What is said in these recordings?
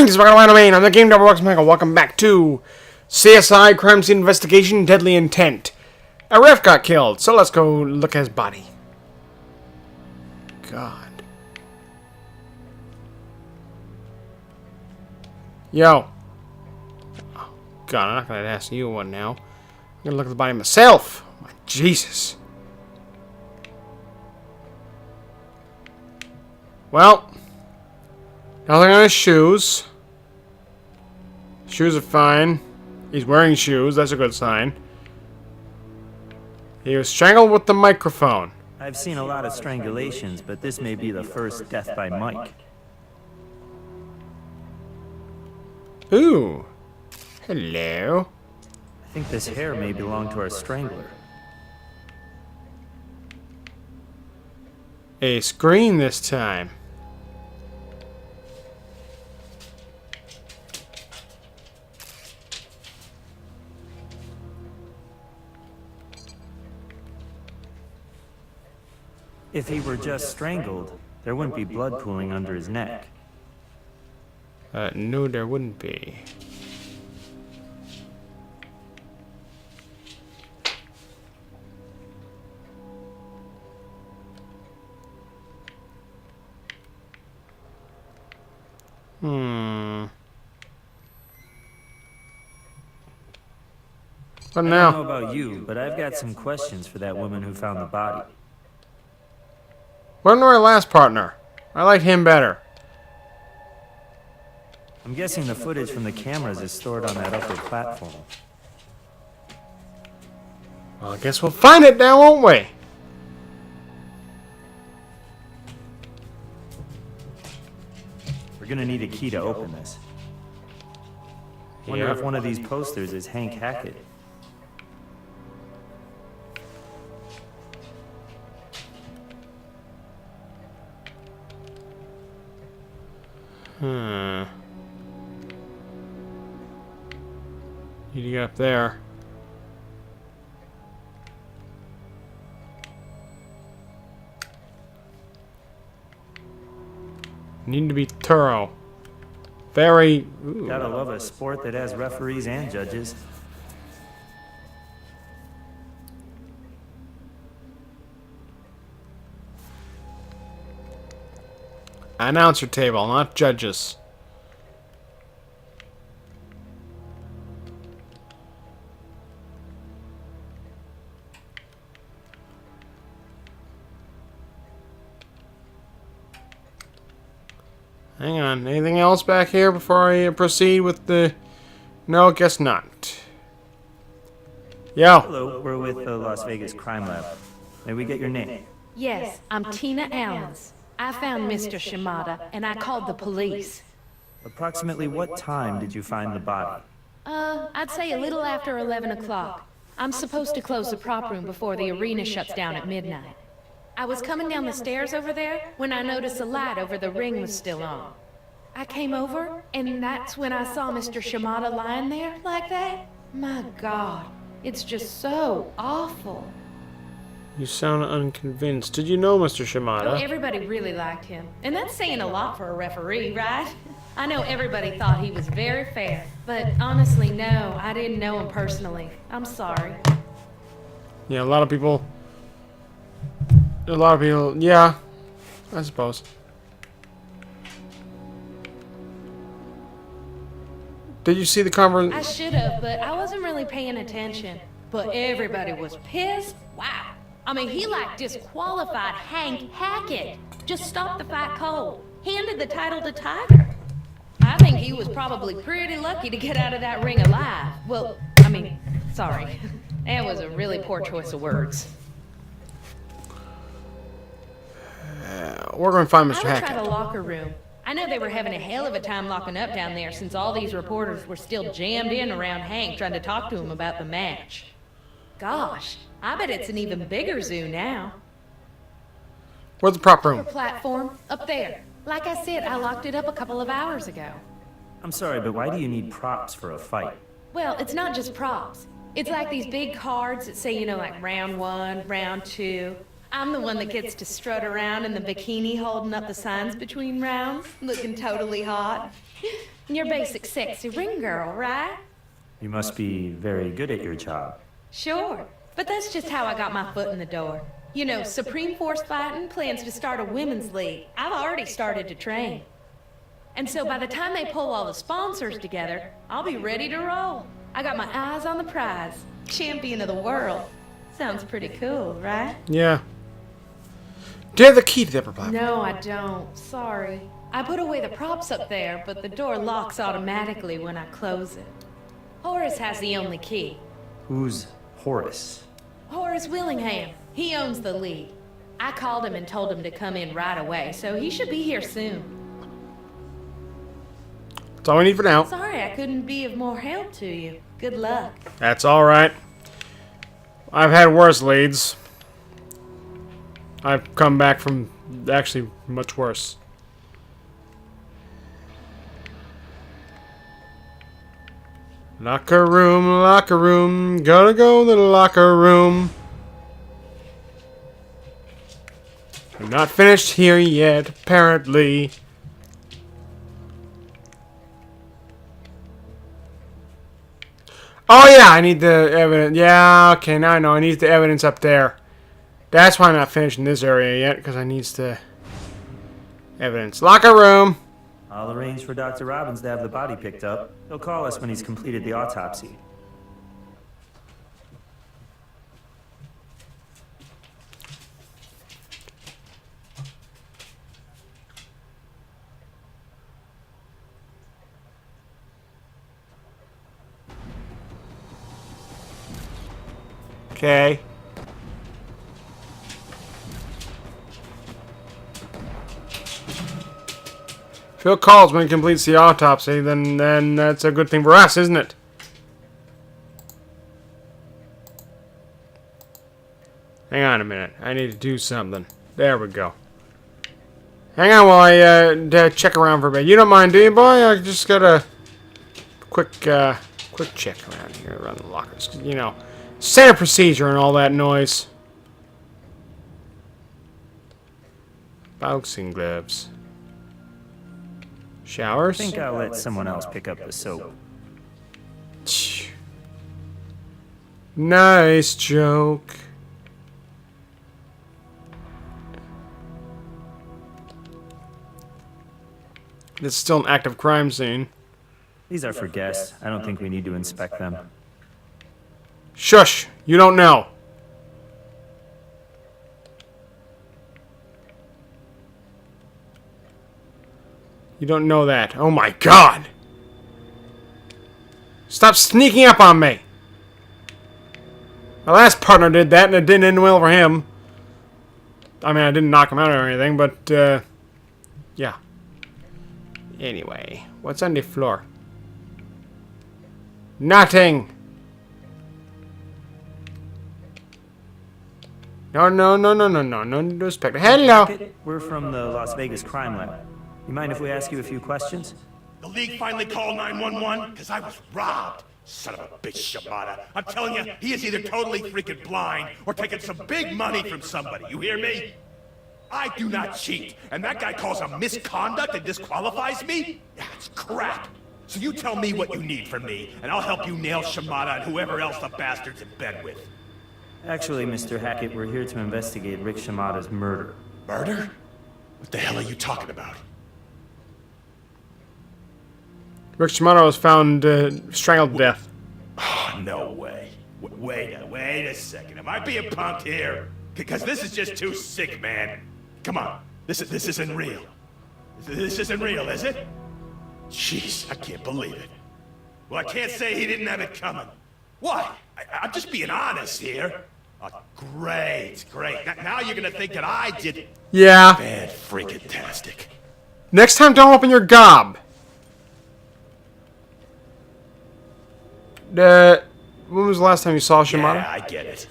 Greetings, I'm the Game Devil Michael. Welcome back to CSI Crime Scene Investigation Deadly Intent. A ref got killed, so let's go look at his body. God. Yo. Oh, God, I'm not gonna ask you one now. I'm gonna look at the body myself. Oh, my Jesus. Well, nothing on his shoes. Shoes are fine. He's wearing shoes. That's a good sign. He was strangled with the microphone. I've seen a lot of strangulations, but this may be the first death by mic. Ooh. Hello. I think this hair may belong to our strangler. A screen this time. If he were just strangled, there wouldn't be blood pooling under his neck. No, there wouldn't be. What now? I don't know about you, but I've got some questions for that woman who found the body. What about our last partner? I liked him better. I'm guessing the footage from the cameras is stored on that upper platform. Well, I guess we'll find it now, won't we? We're gonna need a key to open this. Wonder if one of these posters is Hank Hackett. Need to get up there. Need to be thorough. Very. Ooh. Gotta love a sport that has referees and judges. Announcer table, not judges. Hang on, anything else back here before I proceed with the... No, guess not. Yo. Hello, we're with the Las Vegas Crime Lab. May we get your name? Yes, I'm Tina Allens. I found Mr. Shimada, and I called the police. Approximately what time did you find the body? I'd say a little after 11 o'clock. I'm supposed to close the prop room before the arena shuts down at midnight. I was coming down the stairs over there when I noticed the light over the ring was still on. I came over, and that's when I saw Mr. Shimada lying there like that. My God, it's just so awful. You sound unconvinced. Did you know Mr. Shimada? Oh, everybody really liked him. And that's saying a lot for a referee, right? I know everybody thought he was very fair. But honestly, no, I didn't know him personally. I'm sorry. Yeah, a lot of people, yeah, I suppose. Did you see the conversation? I should have, but I wasn't really paying attention. But everybody was pissed. Wow. I mean, he like disqualified Hank Hackett. Just stopped the fight cold. Handed the title to Tiger. I think he was probably pretty lucky to get out of that ring alive. Well, I mean, sorry. That was a really poor choice of words. We're going to find Mr. I would Hackett. try the locker room. I know they were having a hell of a time locking up down there since all these reporters were still jammed in around Hank trying to talk to him about the match. Gosh, I bet it's an even bigger zoo now. Where's the prop room? The platform, up there. Like I said, I locked it up a couple of hours ago. I'm sorry, but why do you need props for a fight? Well, it's not just props. It's like these big cards that say, like round 1, round 2. I'm the one that gets to strut around in the bikini holding up the signs between rounds, looking totally hot. Your basic sexy ring girl, right? You must be very good at your job. Sure, but that's just how I got my foot in the door. You know, Supreme Force Fighting plans to start a women's league. I've already started to train. And so by the time they pull all the sponsors together, I'll be ready to roll. I got my eyes on the prize. Champion of the world. Sounds pretty cool, right? Yeah. Do you have the key to the upper platform? No, I don't. Sorry. I put away the props up there, but the door locks automatically when I close it. Horace has the only key. Who's Horace? Horace Willingham. He owns the league. I called him and told him to come in right away, so he should be here soon. That's all we need for now. Sorry I couldn't be of more help to you. Good luck. That's alright. I've had worse leads. I've come back from actually much worse. Locker room, gotta go to the locker room. I'm not finished here yet, apparently. Oh yeah, I need the evidence. Yeah, okay, now I know. I need the evidence up there. That's why I'm not finished in this area yet, because I need the evidence. Locker room. I'll arrange for Dr. Robbins to have the body picked up. He'll call us when he's completed the autopsy. Okay. If Phil calls when he completes the autopsy, then that's a good thing for us, isn't it? Hang on a minute. I need to do something. There we go. Hang on while I check around for a bit. You don't mind, do you, boy? I just got a quick check around here, around the lockers. You know, standard procedure and all that noise. Boxing gloves. Showers? I think I'll let someone else pick up the soap. Nice joke. It's still an active crime scene. These are for guests. I don't think we need to inspect them. Shush! You don't know. You don't know that. Oh my god! Stop sneaking up on me! My last partner did that and it didn't end well for him. I mean, I didn't knock him out or anything, but, yeah. Anyway, what's on the floor? Nothing! No respect. Hello! We're from the Las Vegas Crime Lab. You mind if we ask you a few questions? The League finally called 911 because I was robbed. Son of a bitch, Shimada. I'm telling you, he is either totally freaking blind or taking some big money from somebody. You hear me? I do not cheat, and that guy calls a misconduct and disqualifies me? Yeah, it's crap. So you tell me what you need from me, and I'll help you nail Shimada and whoever else the bastard's in bed with. Actually, Mr. Hackett, we're here to investigate Rick Shimada's murder. Murder? What the hell are you talking about? Rick Shimada was found strangled to death. Oh, no way. Wait a second. Am I being punked here? Because this is just too sick, man. Come on. This isn't real. This isn't real, is it? Jeez, I can't believe it. Well, I can't say he didn't have it coming. What? I'm just being honest here. Oh, great. Now you're gonna think that I did... Yeah. Bad freaking-tastic. Next time, don't open your gob. When was the last time you saw Shimada? Yeah, I get it.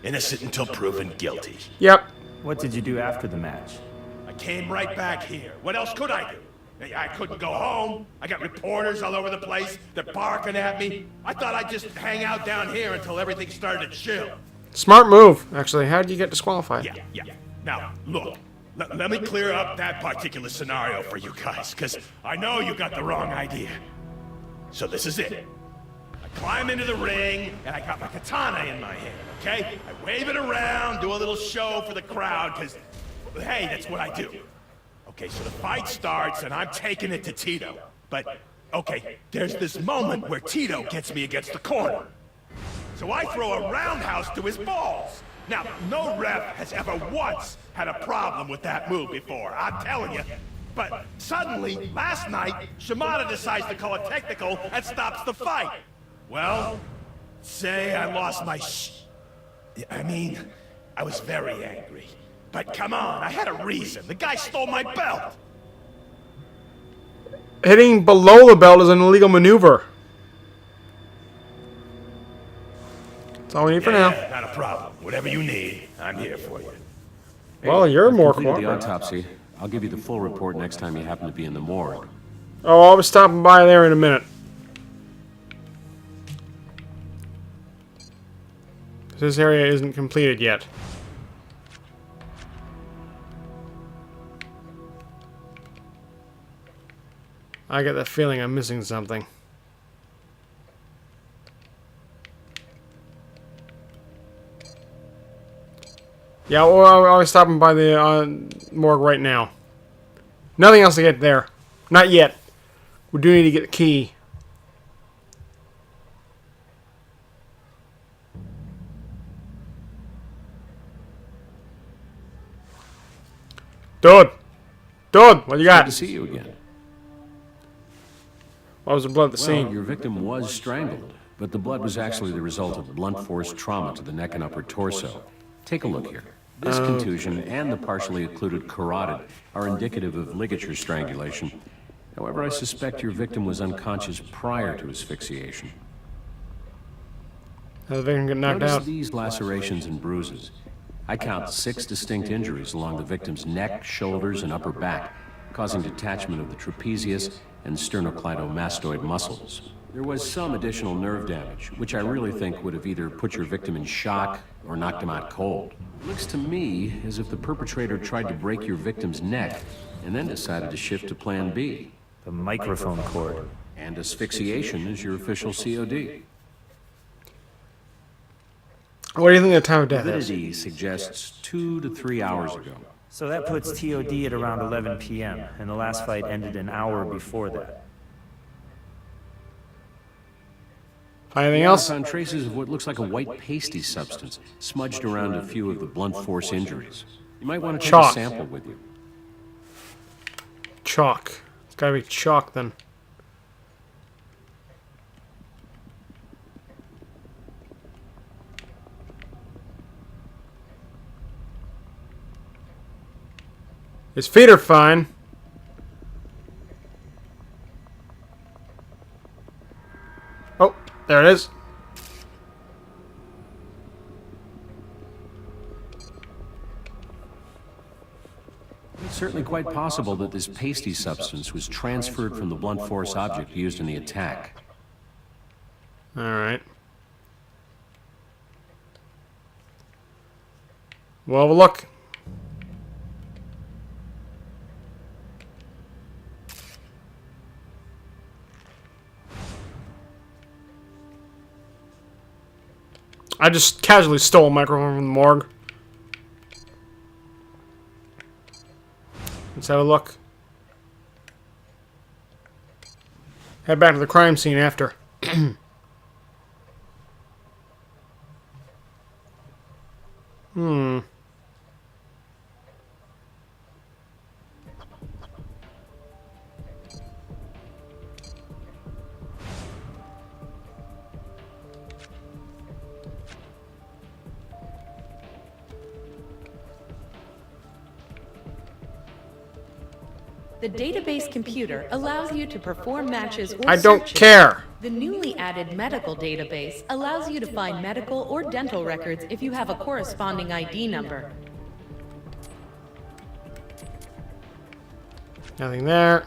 Innocent until proven guilty. Yep. What did you do after the match? I came right back here. What else could I do? I couldn't go home. I got reporters all over the place. They're barking at me. I thought I'd just hang out down here until everything started to chill. Smart move, actually. How did you get disqualified? Yeah. Now, look. let me clear up that particular scenario for you guys, because I know you got the wrong idea. So this is it. I climb into the ring, and I got my katana in my hand, okay? I wave it around, do a little show for the crowd, because, hey, that's what I do. Okay, so the fight starts, and I'm taking it to Tito. But, okay, there's this moment where Tito gets me against the corner. So I throw a roundhouse to his balls. Now, no ref has ever once had a problem with that move before, I'm telling you. But suddenly, last night, Shimada decides to call a technical and stops the fight. Well, say I lost my I mean, I was very angry. But come on, I had a reason. The guy stole my belt. Hitting below the belt is an illegal maneuver. That's all we need for now. Yeah, not a problem. Whatever you need, I'm here for you. Well, you're I've more completed the cooperative. autopsy. I'll give you the full report next time you happen to be in the morgue. Oh, I'll be stopping by there in a minute. This area isn't completed yet. I get the feeling I'm missing something. Yeah, well, I'll be stopping by the morgue right now. Nothing else to get there. Not yet. We do need to get the key. Dude! Dude, what you Good got? to see you again. What was the blood at the Well, scene? your victim was strangled, but the blood was actually the result of blunt force trauma to the neck and upper torso. Take a look here. This contusion and the partially occluded carotid are indicative of ligature strangulation. However, I suspect your victim was unconscious prior to asphyxiation. How the victim get knocked Notice out? these lacerations and bruises. I count 6 distinct injuries along the victim's neck, shoulders, and upper back, causing detachment of the trapezius and sternocleidomastoid muscles. There was some additional nerve damage, which I really think would have either put your victim in shock or knocked him out cold. It looks to me as if the perpetrator tried to break your victim's neck and then decided to shift to plan B. The microphone cord. And asphyxiation is your official COD. What do you think the time of death is? Validity suggests 2 to 3 hours ago. So that puts TOD at around 11 p.m., and the last fight ended an hour before that. Anything I else? found traces of what looks like a white pasty substance smudged around a few of the blunt force injuries. You might want to take Chalk. a sample with you. Chalk. It's gotta be chalk then. His feet are fine. Oh, there it is. It's certainly quite possible that this pasty substance was transferred from the blunt force object used in the attack. Alright. Well, look. I just casually stole a microphone from the morgue. Let's have a look. Head back to the crime scene after. The database computer allows you to perform matches or I don't searches. care. The newly added medical database allows you to find medical or dental records if you have a corresponding ID number. Nothing there.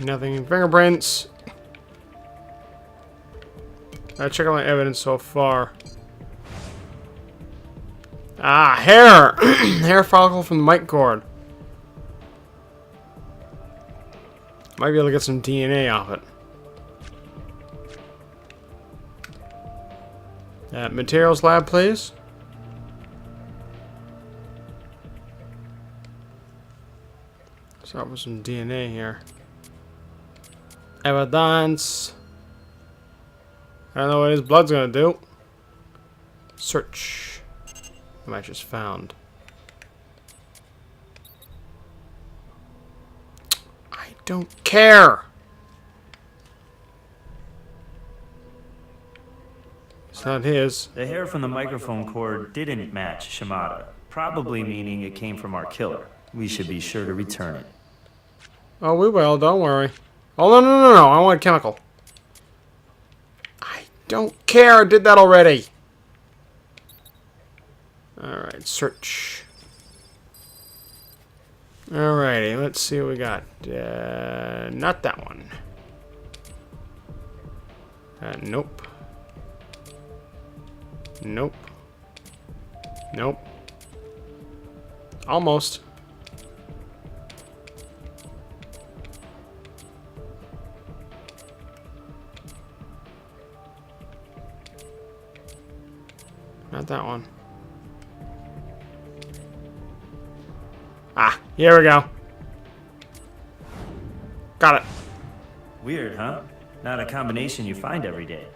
Nothing in fingerprints. Check out my evidence so far. Ah, hair! Hair follicle from the mic cord. Might be able to get some DNA off it. Materials lab, please. Start with some DNA here. Evidence. I don't know what his blood's gonna do. Search. The match is found. I don't care. It's not his. The hair from the microphone cord didn't match Shimada, probably meaning it came from our killer. We should be sure to return it. Oh, we will. Don't worry. Oh, no. I want a chemical. I don't care. I did that already. Alright, search. Alrighty, let's see what we got. Not that one. Nope. Nope. Nope. Almost. Not that one. Ah, here we go. Got it. Weird, huh? Not a combination you find every day.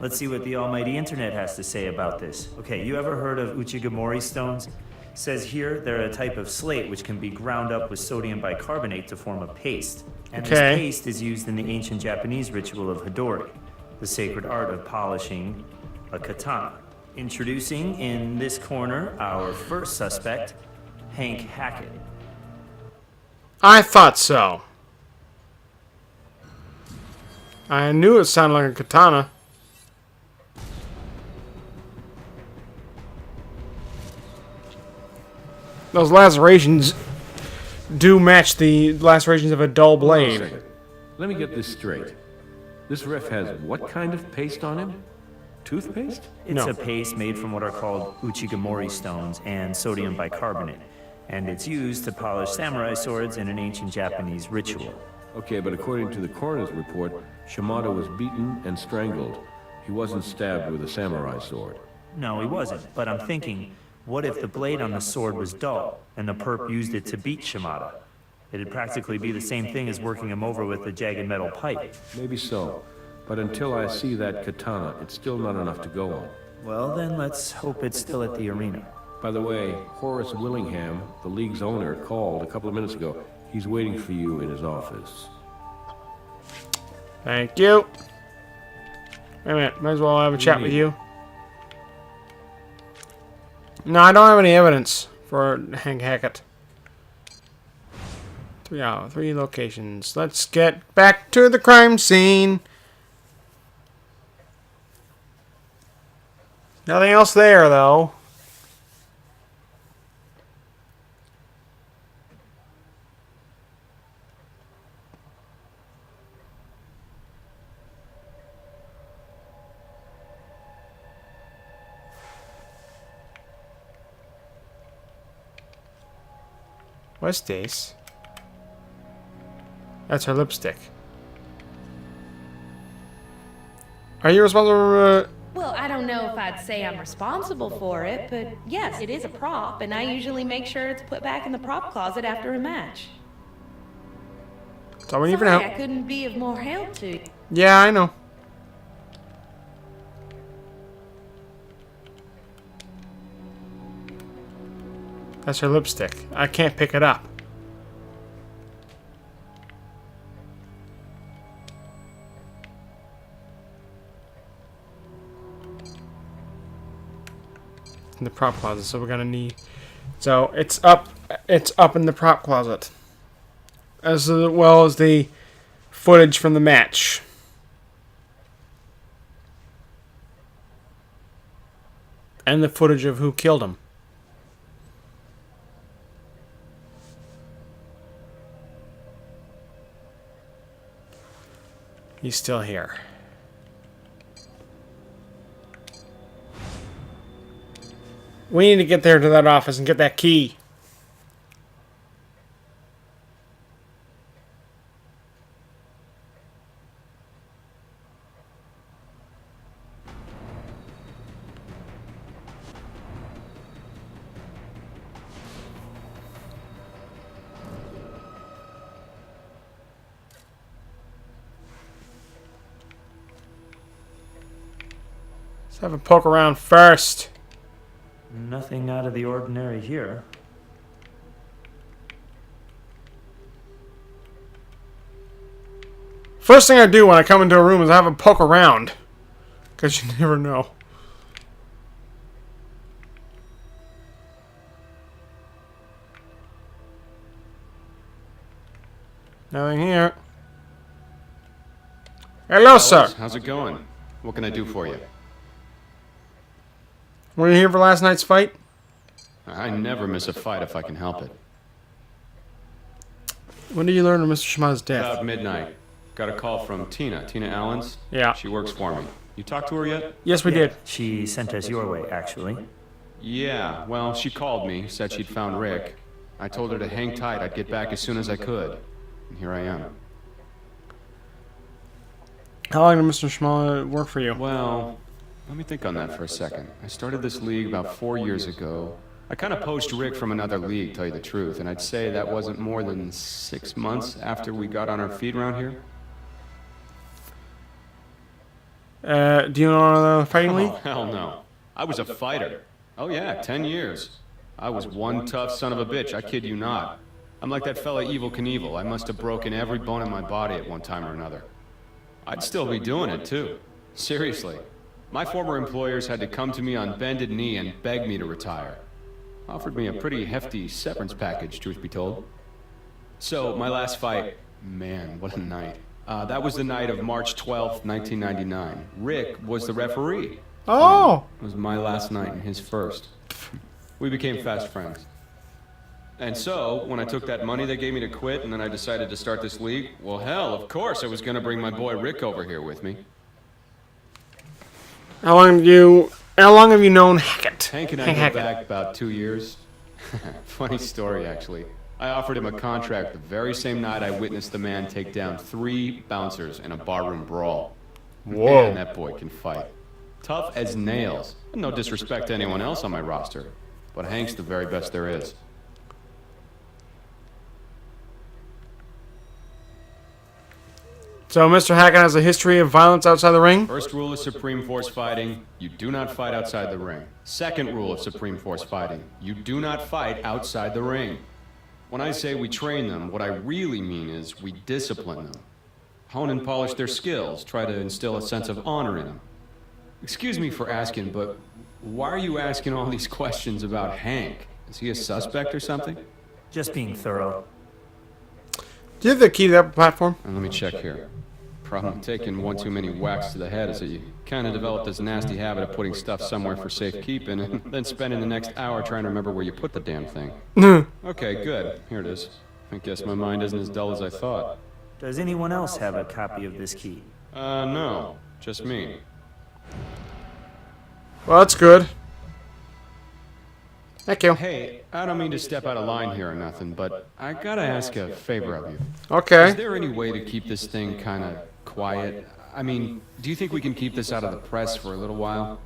Let's see what the almighty internet has to say about this. Okay, you ever heard of Uchigamori stones? Says here they're a type of slate which can be ground up with sodium bicarbonate to form a paste. And this paste is used in the ancient Japanese ritual of Hidori, the sacred art of polishing a katana. Introducing, in this corner, our first suspect, Hank Hackett. I thought so. I knew it sounded like a katana. Those lacerations do match the lacerations of a dull blade. Let me get this straight. This ref has what kind of paste on him? Toothpaste? It's a paste made from what are called Uchigamori stones and sodium bicarbonate, and it's used to polish samurai swords in an ancient Japanese ritual. Okay, but according to the coroner's report, Shimada was beaten and strangled. He wasn't stabbed with a samurai sword. No, he wasn't, but I'm thinking, what if the blade on the sword was dull, and the perp used it to beat Shimada? It'd practically be the same thing as working him over with a jagged metal pipe. Maybe so, but until I see that katana, it's still not enough to go on. Well, then let's hope it's still at the arena. By the way, Horace Willingham, the league's owner, called a couple of minutes ago. He's waiting for you in his office. Thank you. Wait a minute, might as well have a chat with you. No, I don't have any evidence for Hank Hackett. 3 locations. Let's get back to the crime scene. Nothing else there, though. What's this? That's her lipstick. Are you responsible for... Well, I don't know if I'd say I'm responsible for it, but yes, it is a prop, and I usually make sure it's put back in the prop closet after a match. That's all we need for now. Sorry, I couldn't be of more help to you. Yeah, I know. That's her lipstick. I can't pick it up. In the prop closet, so we're gonna need. So it's up in the prop closet, as well as the footage from the match. And the footage of who killed him. He's still here. We need to get there to that office and get that key. Let's have a poke around first. Nothing out of the ordinary here. First thing I do when I come into a room is I have a poke around. Because you never know. Nothing here. Hello, sir. How's it going? What can I do for you? Were you here for last night's fight? I never miss a fight if I can help it. When did you learn of Mr. Shimada's death? About midnight. Got a call from Tina. Tina Allens? Yeah. She works for me. You talked to her yet? Yes, we did. She sent us your way, actually. Yeah, well, she called me, said she'd found Rick. I told her to hang tight, I'd get back as soon as I could. And here I am. How long did Mr. Shimada work for you? Well, let me think on that for a second. I started this league about 4 years ago. I kind of poached Rick from another league, tell you the truth, and I'd say that wasn't more than 6 months after we got on our feet around here. Do you know the fighting league? Oh, hell no. I was a fighter. Oh yeah, 10 years. I was one tough son of a bitch, I kid you not. I'm like that fella Evel Knievel. I must have broken every bone in my body at one time or another. I'd still be doing it, too. Seriously. My former employers had to come to me on bended knee and beg me to retire. Offered me a pretty hefty severance package, truth be told. So, my last fight, man, what a night. That was the night of March 12th, 1999. Rick was the referee. Oh! It was my last night and his first. We became fast friends. And so, when I took that money they gave me to quit and then I decided to start this league, well, hell, of course I was gonna bring my boy Rick over here with me. How long have you known Hackett? Hank and I go back about 2 years. Funny story, actually. I offered him a contract the very same night I witnessed the man take down 3 bouncers in a barroom brawl. Whoa. Man, that boy can fight. Tough as nails. No disrespect to anyone else on my roster, but Hank's the very best there is. So Mr. Hackett has a history of violence outside the ring? First rule of Supreme Force fighting, you do not fight outside the ring. Second rule of Supreme Force fighting, you do not fight outside the ring. When I say we train them, what I really mean is we discipline them. Hone and polish their skills, try to instill a sense of honor in them. Excuse me for asking, but why are you asking all these questions about Hank? Is he a suspect or something? Just being thorough. Do you have the key to that platform? Let me check here. Problem with taking one too many whacks to the head is that you kind of develop this nasty habit of putting stuff somewhere for safekeeping and then spending the next hour trying to remember where you put the damn thing. Okay, good. Here it is. I guess my mind isn't as dull as I thought. Does anyone else have a copy of this key? No. Just me. Well, that's good. Thank you. Hey, I don't mean to step out of line here or nothing, but I gotta ask a favor of you. Okay. Is there any way to keep this thing kind of quiet? I mean, do you think we can keep this out of the press for a little while?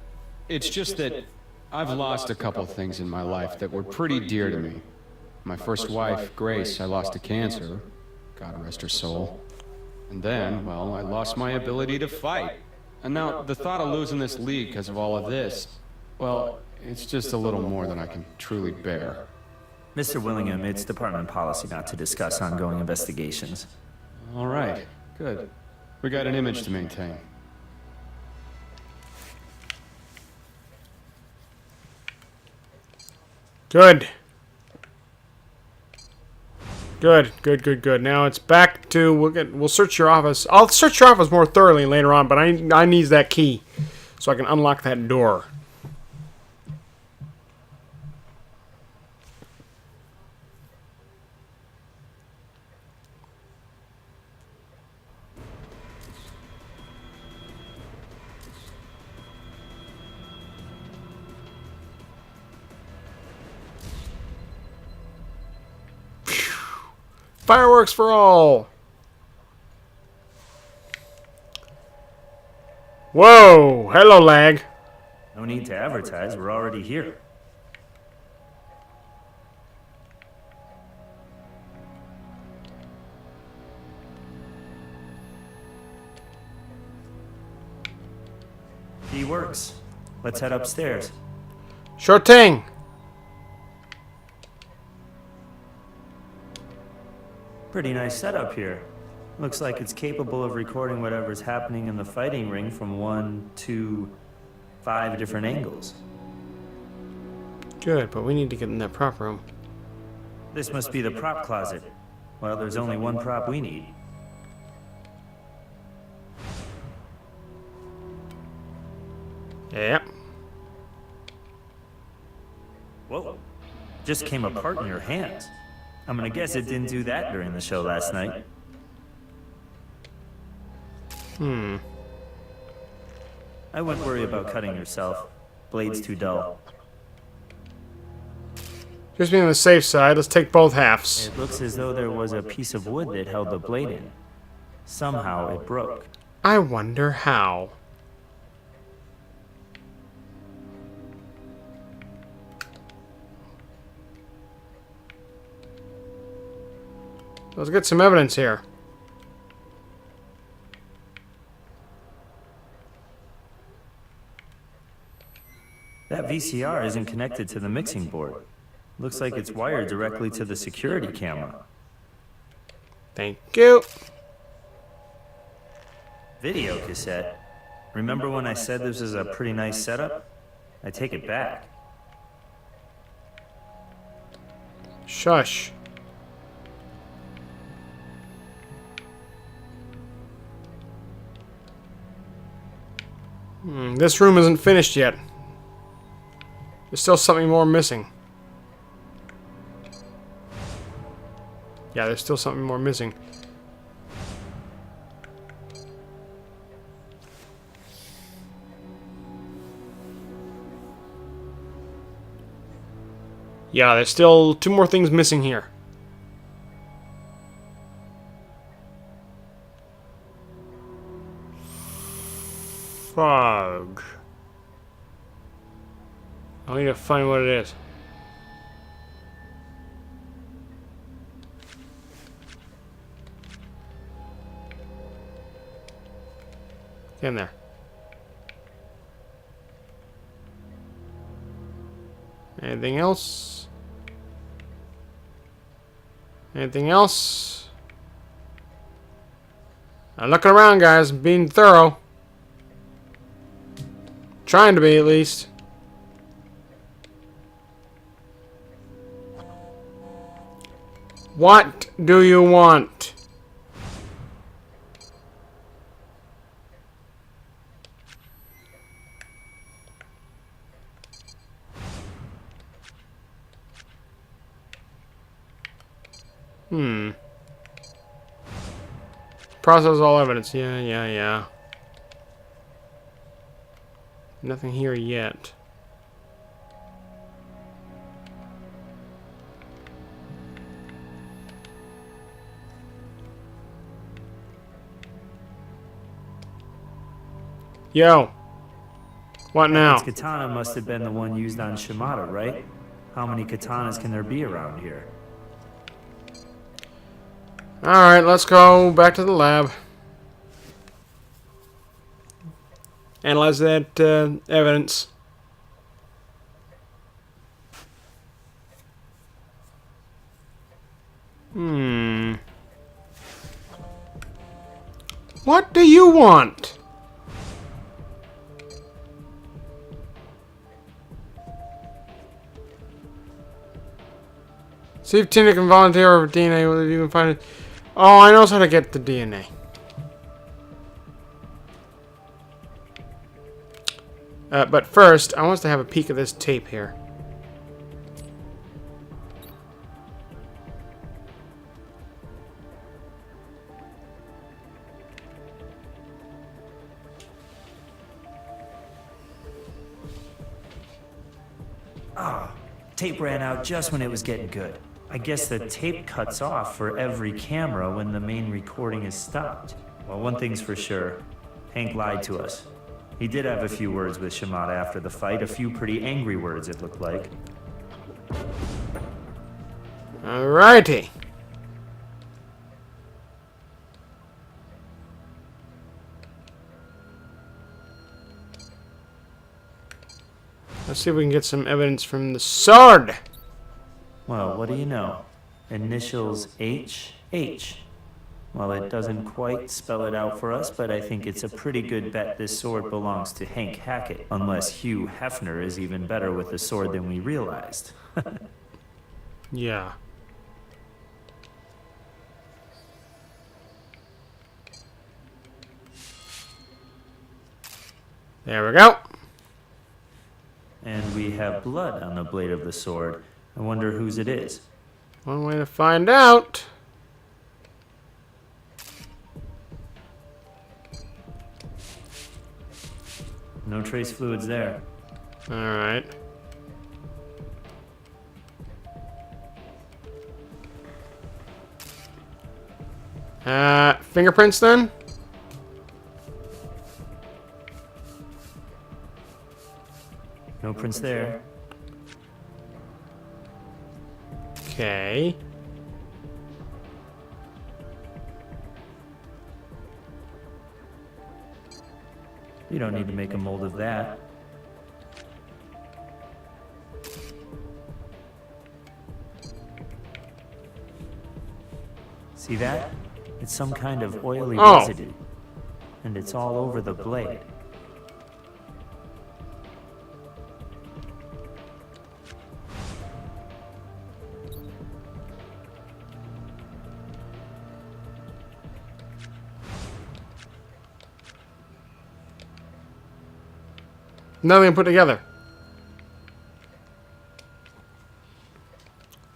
It's just that I've lost a couple things in my life that were pretty dear to me. My first wife, Grace, I lost to cancer. God rest her soul. And then, well, I lost my ability to fight. And now, the thought of losing this league because of all of this, well, it's just a little more than I can truly bear. Mr. Willingham, it's department policy not to discuss ongoing investigations. All right, good. We got an image to maintain. Good. Good. Now it's back to we'll search your office. I'll search your office more thoroughly later on, but I need that key so I can unlock that door. Fireworks for all! Whoa! Hello, lag. No need to advertise, we're already here. He works. Let's head upstairs. Sure thing. Pretty nice setup here. Looks like it's capable of recording whatever's happening in the fighting ring from 1, 2, 5 different angles. Good, but we need to get in that prop room. This must be the prop closet. Well, there's only one prop we need. Yep. Whoa. Just came apart in your hands. I'm gonna guess it didn't do that during the show last night. I wouldn't worry about cutting yourself. Blade's too dull. Just being on the safe side, let's take both halves. It looks as though there was a piece of wood that held the blade in. Somehow it broke. I wonder how. Let's get some evidence here. That VCR isn't connected to the mixing board. Looks like it's wired directly to the security camera. Thank you. Video cassette. Remember when I said this is a pretty nice setup? I take it back. Shush. This room isn't finished yet. There's still something more missing. Yeah, there's still something more missing. Yeah, there's still 2 more things missing here. Fog. I need to find what it is. Get in there. Anything else? Anything else? I'm looking around, guys. I'm being thorough. Trying to be, at least. What do you want? Process all evidence. Yeah. Nothing here yet. Yo. What now? This katana must have been the one used on Shimada, right? How many katanas can there be around here? Alright, let's go back to the lab. Analyze that evidence. What do you want? See if Tina can volunteer over DNA, whether you can find it. Oh, I know how to get the DNA. But first, I want us to have a peek at this tape here. Tape ran out just when it was getting good. I guess the tape cuts off for every camera when the main recording is stopped. Well, one thing's for sure. Hank lied to us. He did have a few words with Shimada after the fight, a few pretty angry words it looked like. Alrighty. Let's see if we can get some evidence from the sword. Well, what do you know? Initials HH. Well, it doesn't quite spell it out for us, but I think it's a pretty good bet this sword belongs to Hank Hackett, unless Hugh Hefner is even better with the sword than we realized. Yeah. There we go. And we have blood on the blade of the sword. I wonder whose it is. One way to find out. No trace fluids there. Alright. Fingerprints then? No prints there. Okay. You don't need to make a mold of that. See that? It's some kind of oily residue. And it's all over the blade. Nothing put together.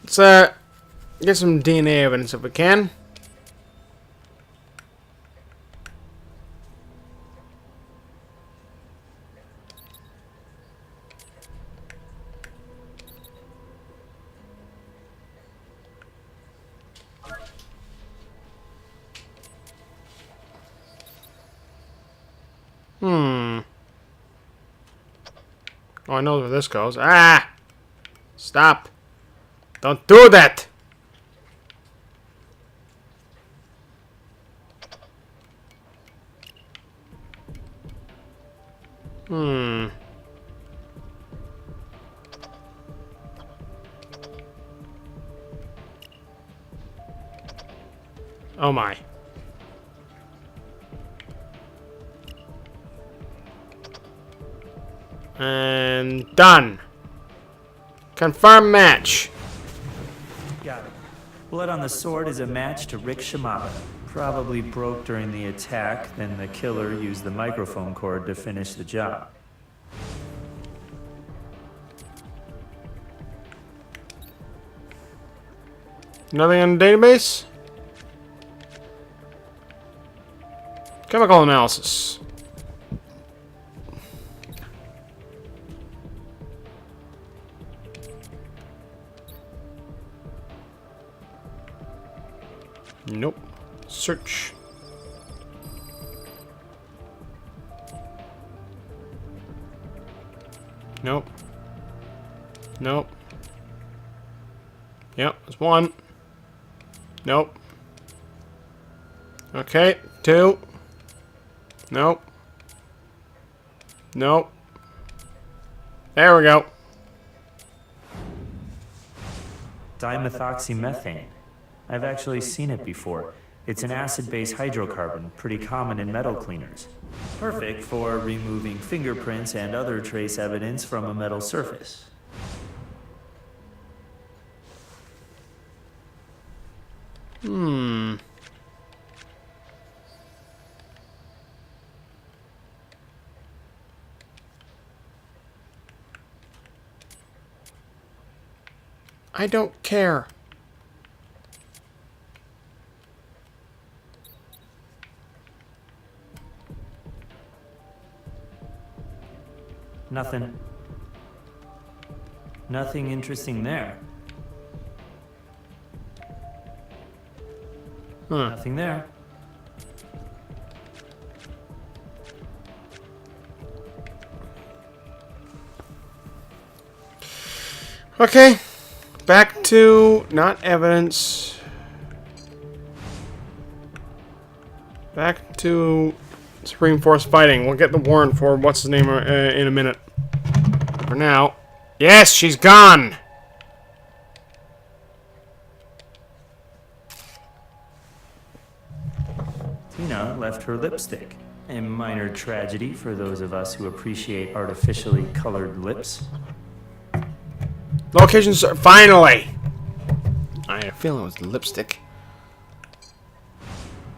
Let's get some DNA evidence if we can. Oh, I know where this goes. Ah! Stop. Don't do that! Oh my. And done. Confirm match. Got it. Blood on the sword is a match to Rick Shimada. Probably broke during the attack, then the killer used the microphone cord to finish the job. Nothing on the database? Chemical analysis. Nope. Search. Nope. Nope. Yep, there's one. Nope. Okay, two. Nope. Nope. There we go. Dimethoxymethane. I've actually seen it before. It's an acid-base hydrocarbon, pretty common in metal cleaners. Perfect for removing fingerprints and other trace evidence from a metal surface. I don't care. Nothing interesting there. Nothing there. Okay. Back to not evidence. Back to Supreme Force fighting. We'll get the warrant for what's his name in a minute. For now. Yes, she's gone! Tina left her lipstick. A minor tragedy for those of us who appreciate artificially colored lips. Locations, finally! I had a feeling it was the lipstick.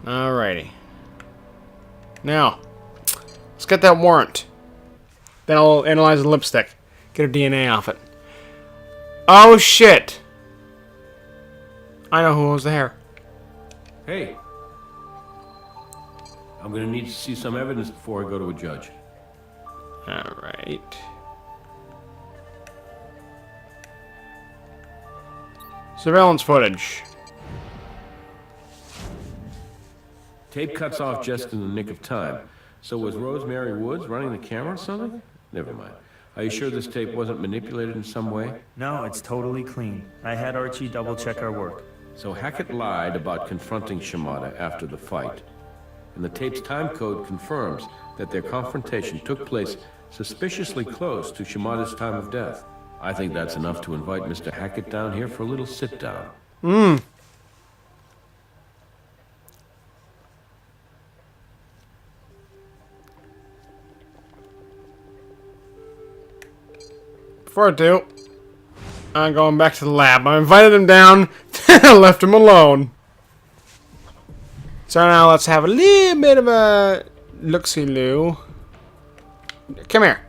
Alrighty. Now, let's get that warrant. Then I'll analyze the lipstick. Get her DNA off it. Oh shit! I know who owns the hair. Hey. I'm gonna need to see some evidence before I go to a judge. Alright. Surveillance footage. Tape cuts off just in the nick of time. So was Rosemary Woods running the camera or something? Never mind. Are you sure this tape wasn't manipulated in some way? No, it's totally clean. I had Archie double check our work. So Hackett lied about confronting Shimada after the fight. And the tape's time code confirms that their confrontation took place suspiciously close to Shimada's time of death. I think that's enough to invite Mr. Hackett down here for a little sit-down. Before I do, I'm going back to the lab. I invited him down, then I left him alone. So now let's have a little bit of a look-see-loo. Come here.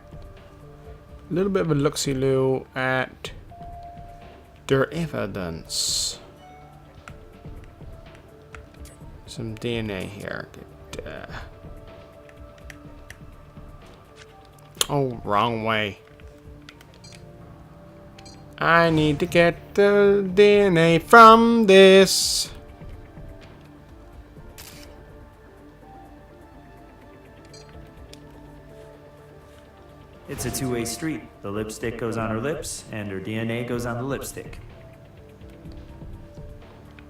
A little bit of a look-see-loo at their evidence. Some DNA here. Get, oh, wrong way. I need to get the DNA from this. It's a two-way street. The lipstick goes on her lips, and her DNA goes on the lipstick.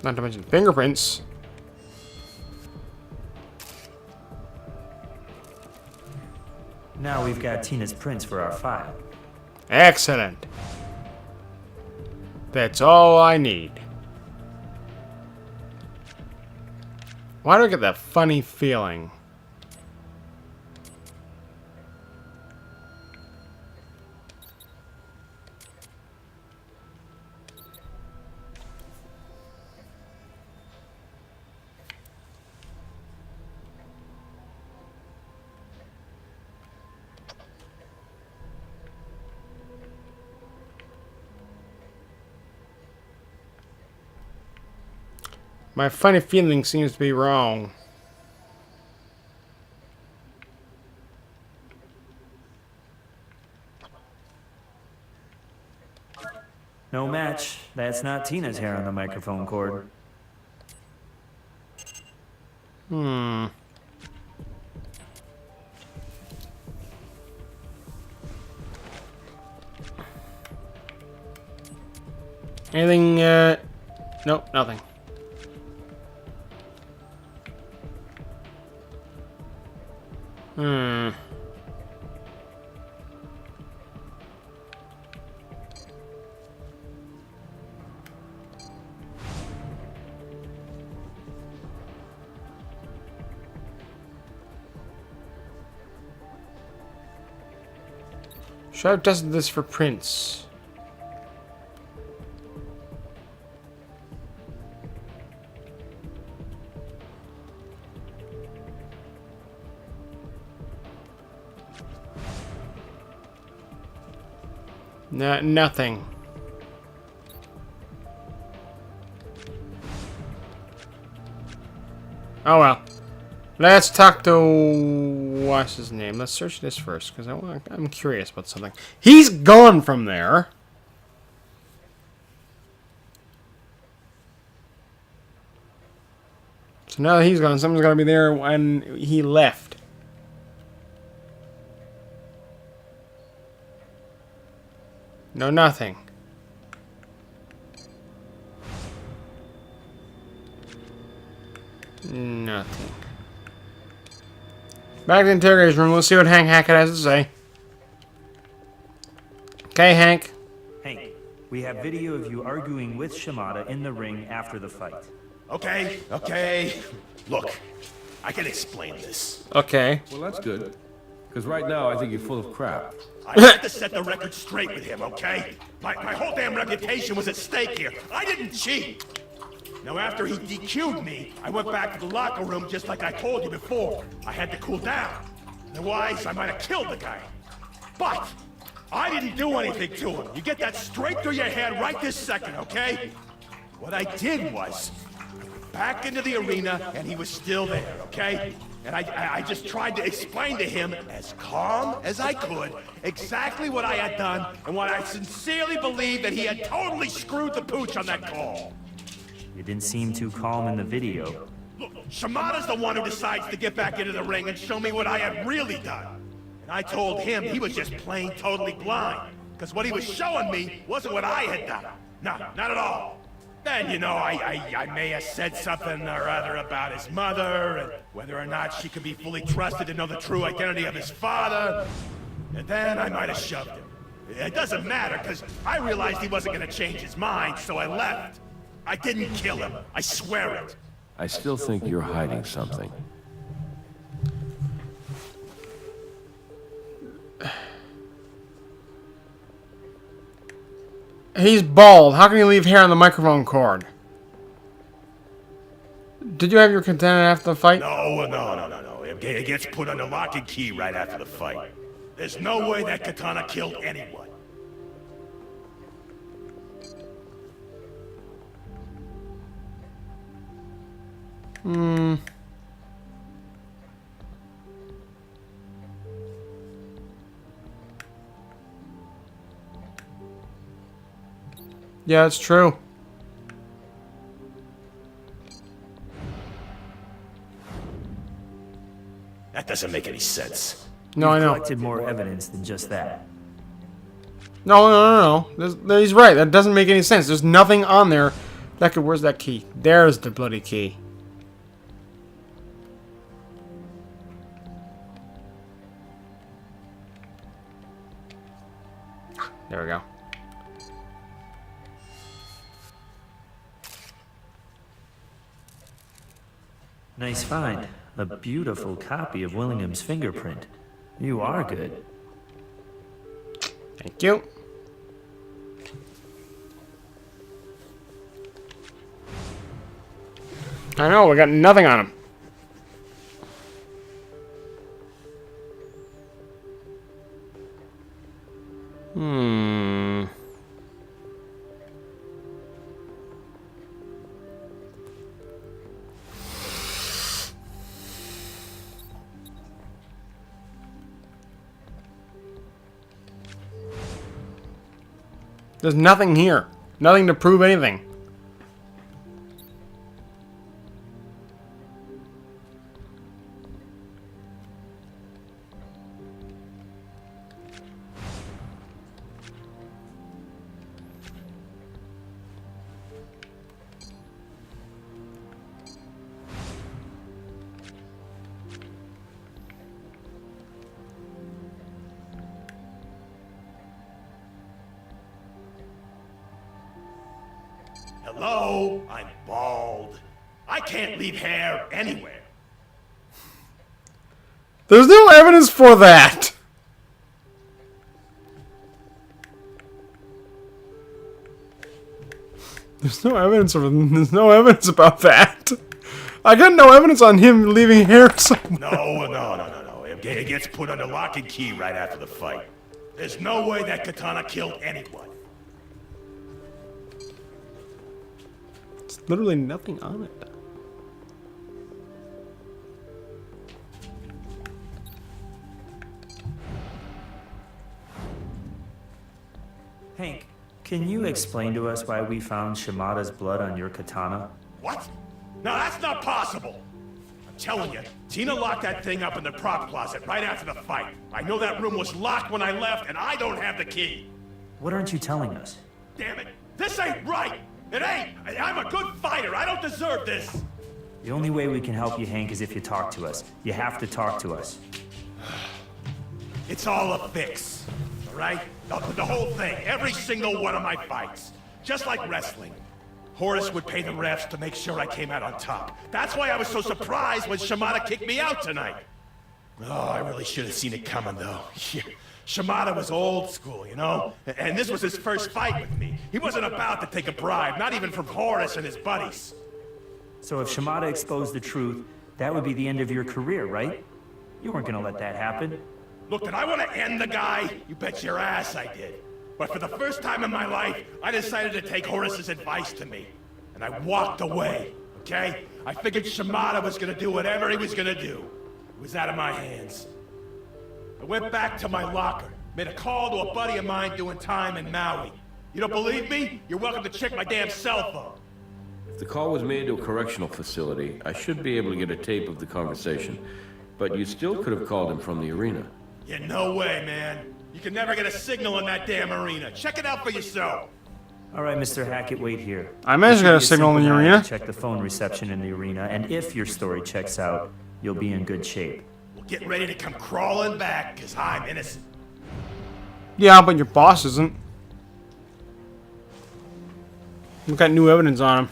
Not to mention fingerprints. Now we've got Tina's prints for our file. Excellent. That's all I need. Why do I get that funny feeling? My funny feeling seems to be wrong. No match. That's not Tina's hair on the microphone cord. Anything, nope, nothing. Should I have tested this for prints? No, nothing. Oh well. Let's talk to what's his name. Let's search this first because I'm curious about something. He's gone from there. So now that he's gone, someone's got to be there when he left. No, nothing. Nothing. Back to the interrogation room. Let's see what Hank Hackett has to say. Okay, Hank. Hank, we have video of you arguing with Shimada in the ring after the fight. Okay, okay. Look, I can explain this. Okay. Well, that's good. Because right now, I think you're full of crap. I had to set the record straight with him, okay? My whole damn reputation was at stake here. I didn't cheat. Now, after he DQ'd me, I went back to the locker room just like I told you before. I had to cool down. Otherwise, I might have killed the guy. But I didn't do anything to him. You get that straight through your head right this second, okay? What I did was back into the arena, and he was still there, okay? And I just tried to explain to him, as calm as I could, exactly what I had done, and what I sincerely believed that he had totally screwed the pooch on that call. You didn't seem too calm in the video. Look, Shimada's the one who decides to get back into the ring and show me what I had really done. And I told him he was just plain totally blind, because what he was showing me wasn't what I had done. No, not at all. Then, you know, I may have said something or other about his mother, and whether or not she could be fully trusted to know the true identity of his father. And then I might have shoved him. It doesn't matter, because I realized he wasn't going to change his mind, so I left. I didn't kill him. I swear it. I still think you're hiding something. He's bald. How can you leave hair on the microphone cord? Did you have your katana after the fight? No. It gets put under lock and key right after the fight. There's no way that katana killed anyone. Yeah, it's true. That doesn't make any sense. No, I know. Collected more evidence than just that. No. He's right. That doesn't make any sense. There's nothing on there that could... Where's that key? There's the bloody key. There we go. Nice find. A beautiful copy of Willingham's fingerprint. You are good. Thank you. I know, we got nothing on him. There's nothing here. Nothing to prove anything. Hello? I'm bald. I can't leave hair anywhere. There's no evidence for that. There's no evidence about that. I got no evidence on him leaving hair somewhere. No. It gets put under lock and key right after the fight. There's no way that katana killed anyone. There's literally nothing on it. Hank, can you explain to us why we found Shimada's blood on your katana? What? No, that's not possible. I'm telling you, Tina locked that thing up in the prop closet right after the fight. I know that room was locked when I left, and I don't have the key. What aren't you telling us? Damn it, this ain't right. It ain't. I'm a good fighter. I don't deserve this. The only way we can help you, Hank, is if you talk to us. You have to talk to us. It's all a fix, all right? The whole thing, every single one of my fights. Just like wrestling. Horace would pay the refs to make sure I came out on top. That's why I was so surprised when Shimada kicked me out tonight. Oh, I really should have seen it coming, though. Shimada was old school, you know? And this was his first fight with me. He wasn't about to take a bribe, not even from Horace and his buddies. So if Shimada exposed the truth, that would be the end of your career, right? You weren't gonna let that happen. Look, did I want to end the guy? You bet your ass I did. But for the first time in my life, I decided to take Horace's advice to me. And I walked away, okay? I figured Shimada was gonna do whatever he was gonna do. It was out of my hands. I went back to my locker, made a call to a buddy of mine doing time in Maui. You don't believe me? You're welcome to check my damn cell phone. If the call was made to a correctional facility, I should be able to get a tape of the conversation. But you still could have called him from the arena. Yeah, no way, man. You can never get a signal in that damn arena. Check it out for yourself. All right, Mr. Hackett, wait here. I managed to get a signal in the arena. Check the phone reception in the arena, and if your story checks out, you'll be in good shape. Well, get ready to come crawling back, because I'm innocent. Yeah, but your boss isn't. We've got new evidence on him.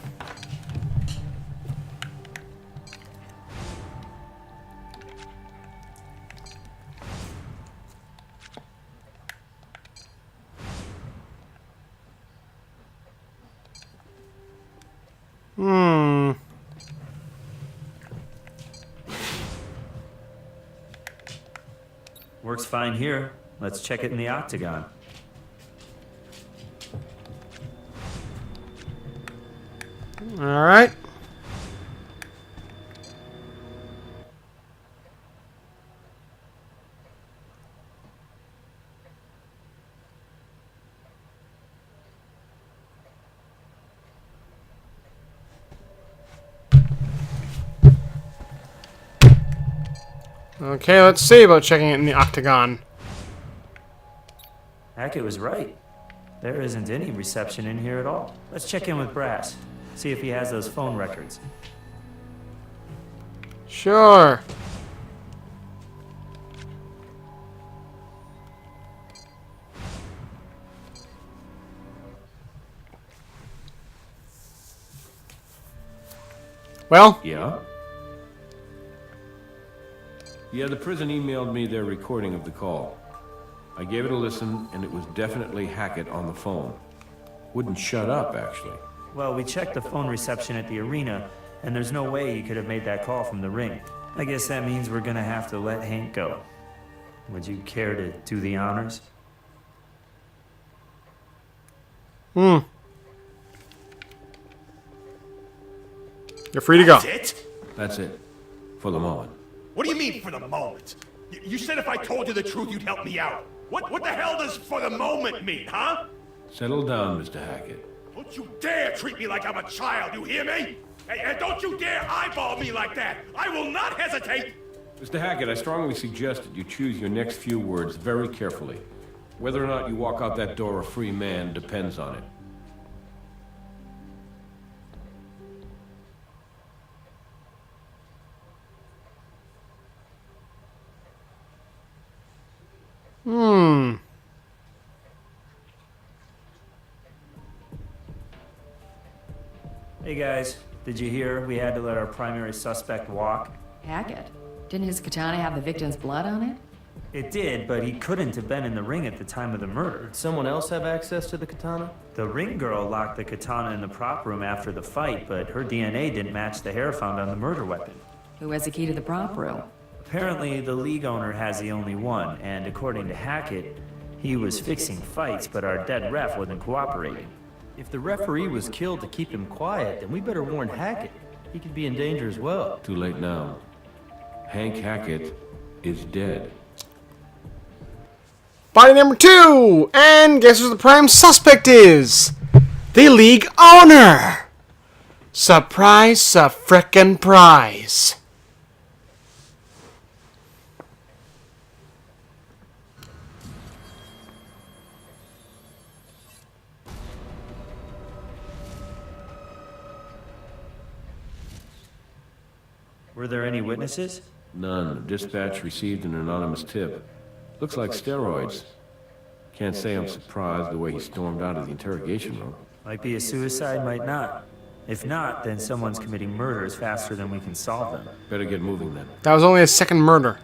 Works fine here. Let's check it in the octagon. All right. Okay, let's see about checking it in the octagon. Hackett was right. There isn't any reception in here at all. Let's check in with Brass. See if he has those phone records. Sure. Well? Yeah? Yeah, the prison emailed me their recording of the call. I gave it a listen, and it was definitely Hackett on the phone. Wouldn't shut up, actually. Well, we checked the phone reception at the arena, and there's no way he could have made that call from the ring. I guess that means we're gonna have to let Hank go. Would you care to do the honors? You're free to go. That's it? That's it. For the moment. What do you mean, for the moment? You said if I told you the truth, you'd help me out. What the hell does for the moment mean, huh? Settle down, Mr. Hackett. Don't you dare treat me like I'm a child, you hear me? Hey, and don't you dare eyeball me like that! I will not hesitate! Mr. Hackett, I strongly suggest that you choose your next few words very carefully. Whether or not you walk out that door a free man depends on it. Hey guys, did you hear we had to let our primary suspect walk? Hackett? Didn't his katana have the victim's blood on it? It did, but he couldn't have been in the ring at the time of the murder. Did someone else have access to the katana? The ring girl locked the katana in the prop room after the fight, but her DNA didn't match the hair found on the murder weapon. Who has the key to the prop room? Apparently, the league owner has the only one, and according to Hackett, he was fixing fights, but our dead ref wasn't cooperating. If the referee was killed to keep him quiet, then we better warn Hackett. He could be in danger as well. Too late now. Hank Hackett is dead. Body number 2! And guess who the prime suspect is? The league owner! Surprise, a frickin' prize. Were there any witnesses? None. Dispatch received an anonymous tip. Looks like steroids. Can't say I'm surprised the way he stormed out of the interrogation room. Might be a suicide, might not. If not, then someone's committing murders faster than we can solve them. Better get moving then. That was only a second murder.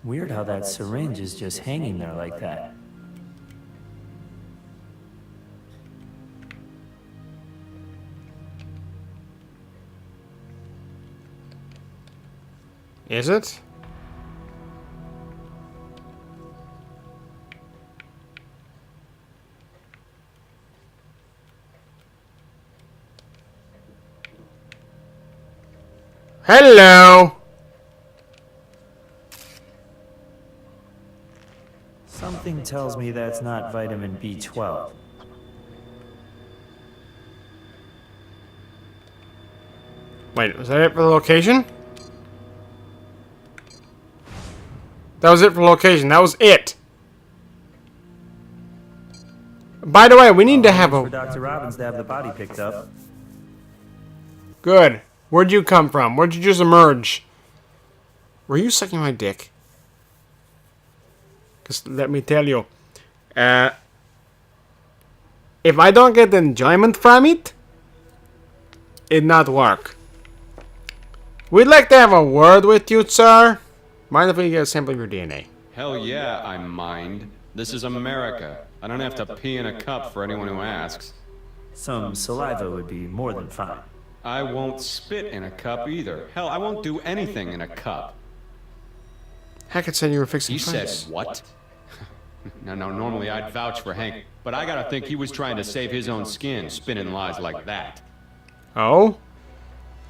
Weird how that syringe is just hanging there like that. Is it? Hello. Something tells me that's not vitamin B12. Wait, was that it for the location? That was it for location. That was it. By the way, we need to have For a... Dr. Robbins to have the body picked up. Good. Where'd you come from? Where'd you just emerge? Were you sucking my dick? Because let me tell you. If I don't get enjoyment from it, it not work. We'd like to have a word with you, sir. Mind if we get a sample of your DNA? Hell yeah, I mind. This is America. I don't have to pee in a cup for anyone who asks. Some saliva would be more than fine. I won't spit in a cup either. Hell, I won't do anything in a cup. Hackett said you were fixing He said fires. what? No, normally I'd vouch for Hank, but I gotta think he was trying to save his own skin, spinning lies like that. Oh?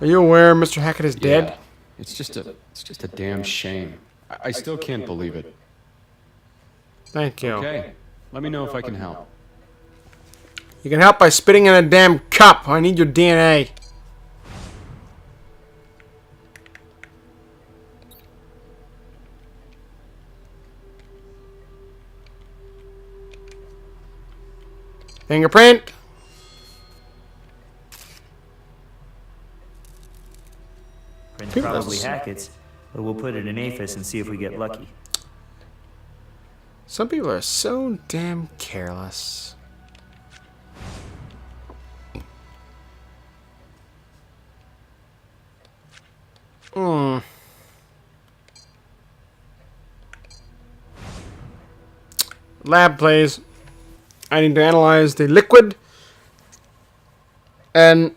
Are you aware Mr. Hackett is dead? Yeah, it's just a damn shame. I still can't believe it. Thank you. Okay, let me know if I can help. You can help by spitting in a damn cup. I need your DNA. Fingerprint. Print's Think probably that's- Hackett's, but we'll put it in APHIS and see if we get lucky. Some people are so damn careless. Lab plays. I need to analyze the liquid and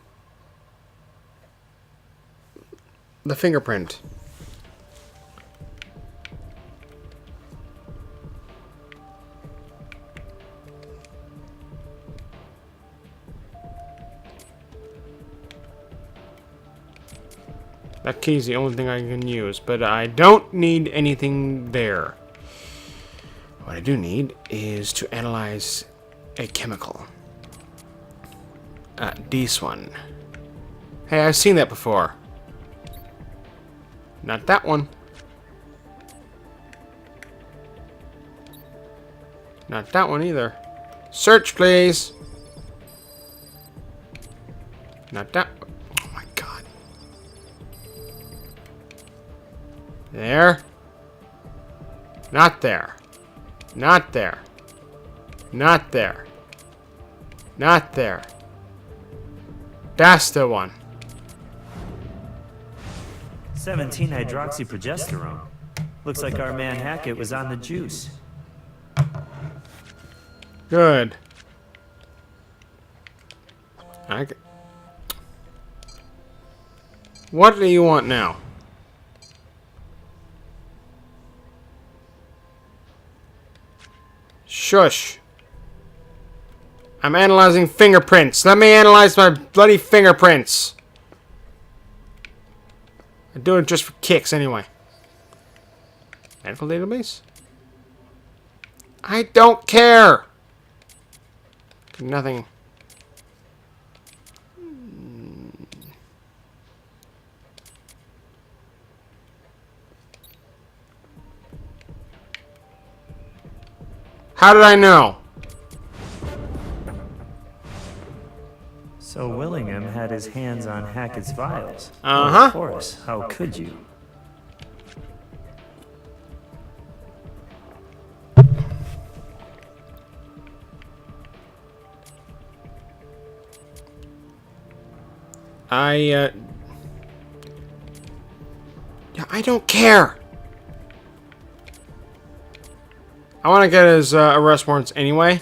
the fingerprint. That key's the only thing I can use, but I don't need anything there. What I do need is to analyze a chemical. This one. Hey, I've seen that before. Not that one. Not that one either. Search, please. Not that. Oh my god. There. Not there. Not there. Not there. Not there. That's the one. 17-hydroxyprogesterone. Looks like our man Hackett was on the juice. Good. What do you want now? Shush. I'm analyzing fingerprints. Let me analyze my bloody fingerprints. I do it just for kicks anyway. Medical database? I don't care. Nothing. How did I know? So Willingham had his hands on Hackett's files. Uh-huh. Well, of course. How could you? Yeah, I don't care. I want to get his arrest warrants anyway.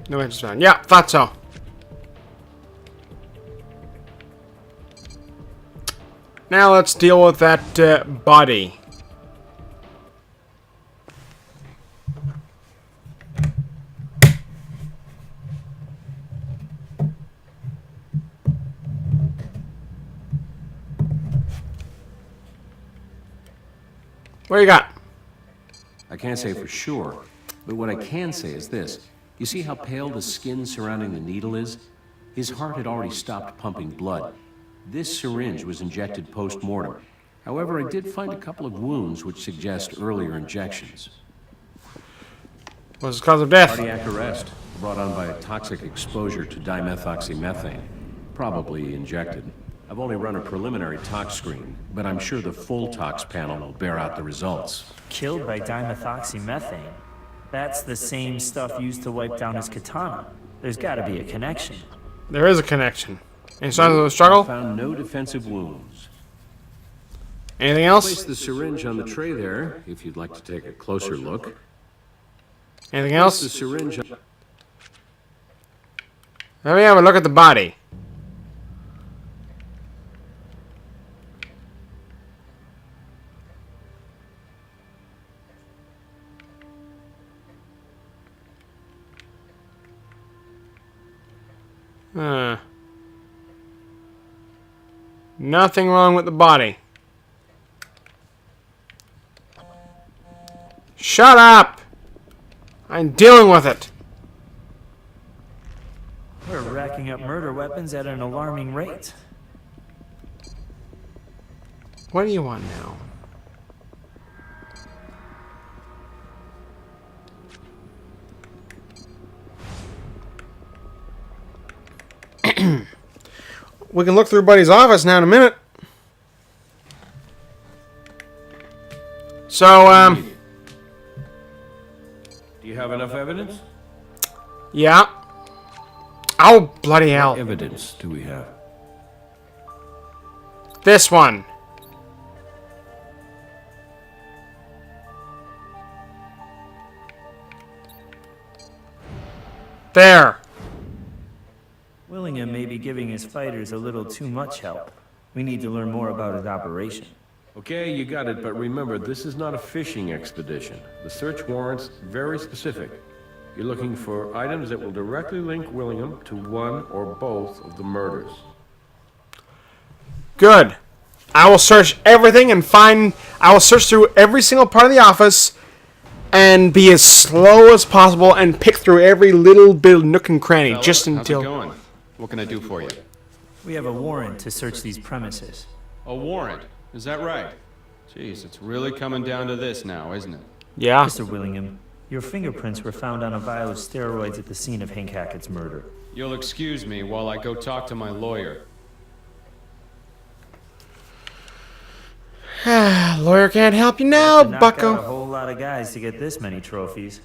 No interest found. Yeah, thought so. Now let's deal with that body. What do you got? I can't say for sure, but what I can say is this. You see how pale the skin surrounding the needle is? His heart had already stopped pumping blood. This syringe was injected post-mortem. However, I did find a couple of wounds which suggest earlier injections. What's the cause of death? Cardiac arrest, brought on by a toxic exposure to dimethoxymethane. Probably injected. I've only run a preliminary tox screen, but I'm sure the full tox panel will bear out the results. Killed by dimethoxymethane? That's the same stuff used to wipe down his katana. There's gotta be a connection. There is a connection. Any signs of a struggle? Found no defensive wounds. Anything else? Place the syringe on the tray there, if you'd like to take a closer look. Anything Place the else? syringe. Let me have a look at the body. Nothing wrong with the body. Shut up! I'm dealing with it. We're racking up murder weapons at an alarming rate. What do you want now? We can look through Buddy's office now in a minute. So, Do you have enough evidence? yeah. Oh, bloody hell. What evidence do we have? This one. There. Willingham may be giving his fighters a little too much help. We need to learn more about his operation. Okay, you got it, but remember, this is not a fishing expedition. The search warrant's very specific. You're looking for items that will directly link Willingham to one or both of the murders. Good. I will search everything and find... I will search through every single part of the office and be as slow as possible and pick through every little bit of nook and cranny Fellas, just how's until... it going? What can I do for you? We have a warrant to search these premises. A warrant? Is that right? Jeez, it's really coming down to this now, isn't it? Yeah. Mr. Willingham, your fingerprints were found on a vial of steroids at the scene of Hank Hackett's murder. You'll excuse me while I go talk to my lawyer. Lawyer can't help you now, To knock out a bucko. whole lot of guys to get this many trophies.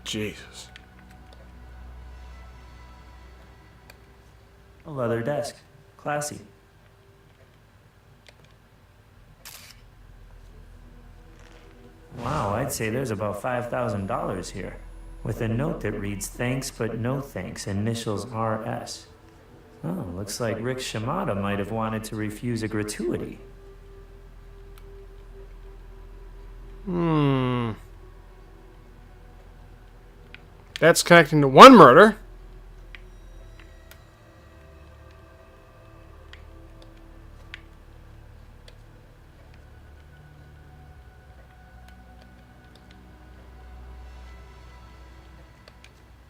Jesus. A leather desk. Classy. Wow, I'd say there's about $5,000 here. With a note that reads, "Thanks but no thanks, initials RS." Oh, looks like Rick Shimada might have wanted to refuse a gratuity. That's connecting to one murder.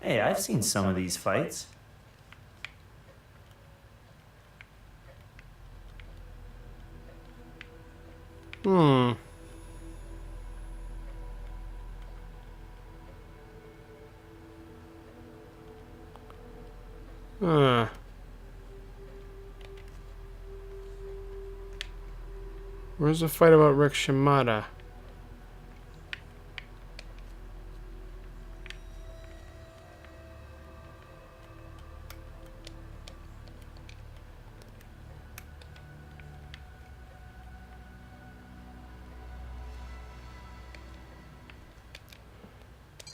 Hey, I've seen some of these fights. Hmm. Where's the fight about Rick Shimada?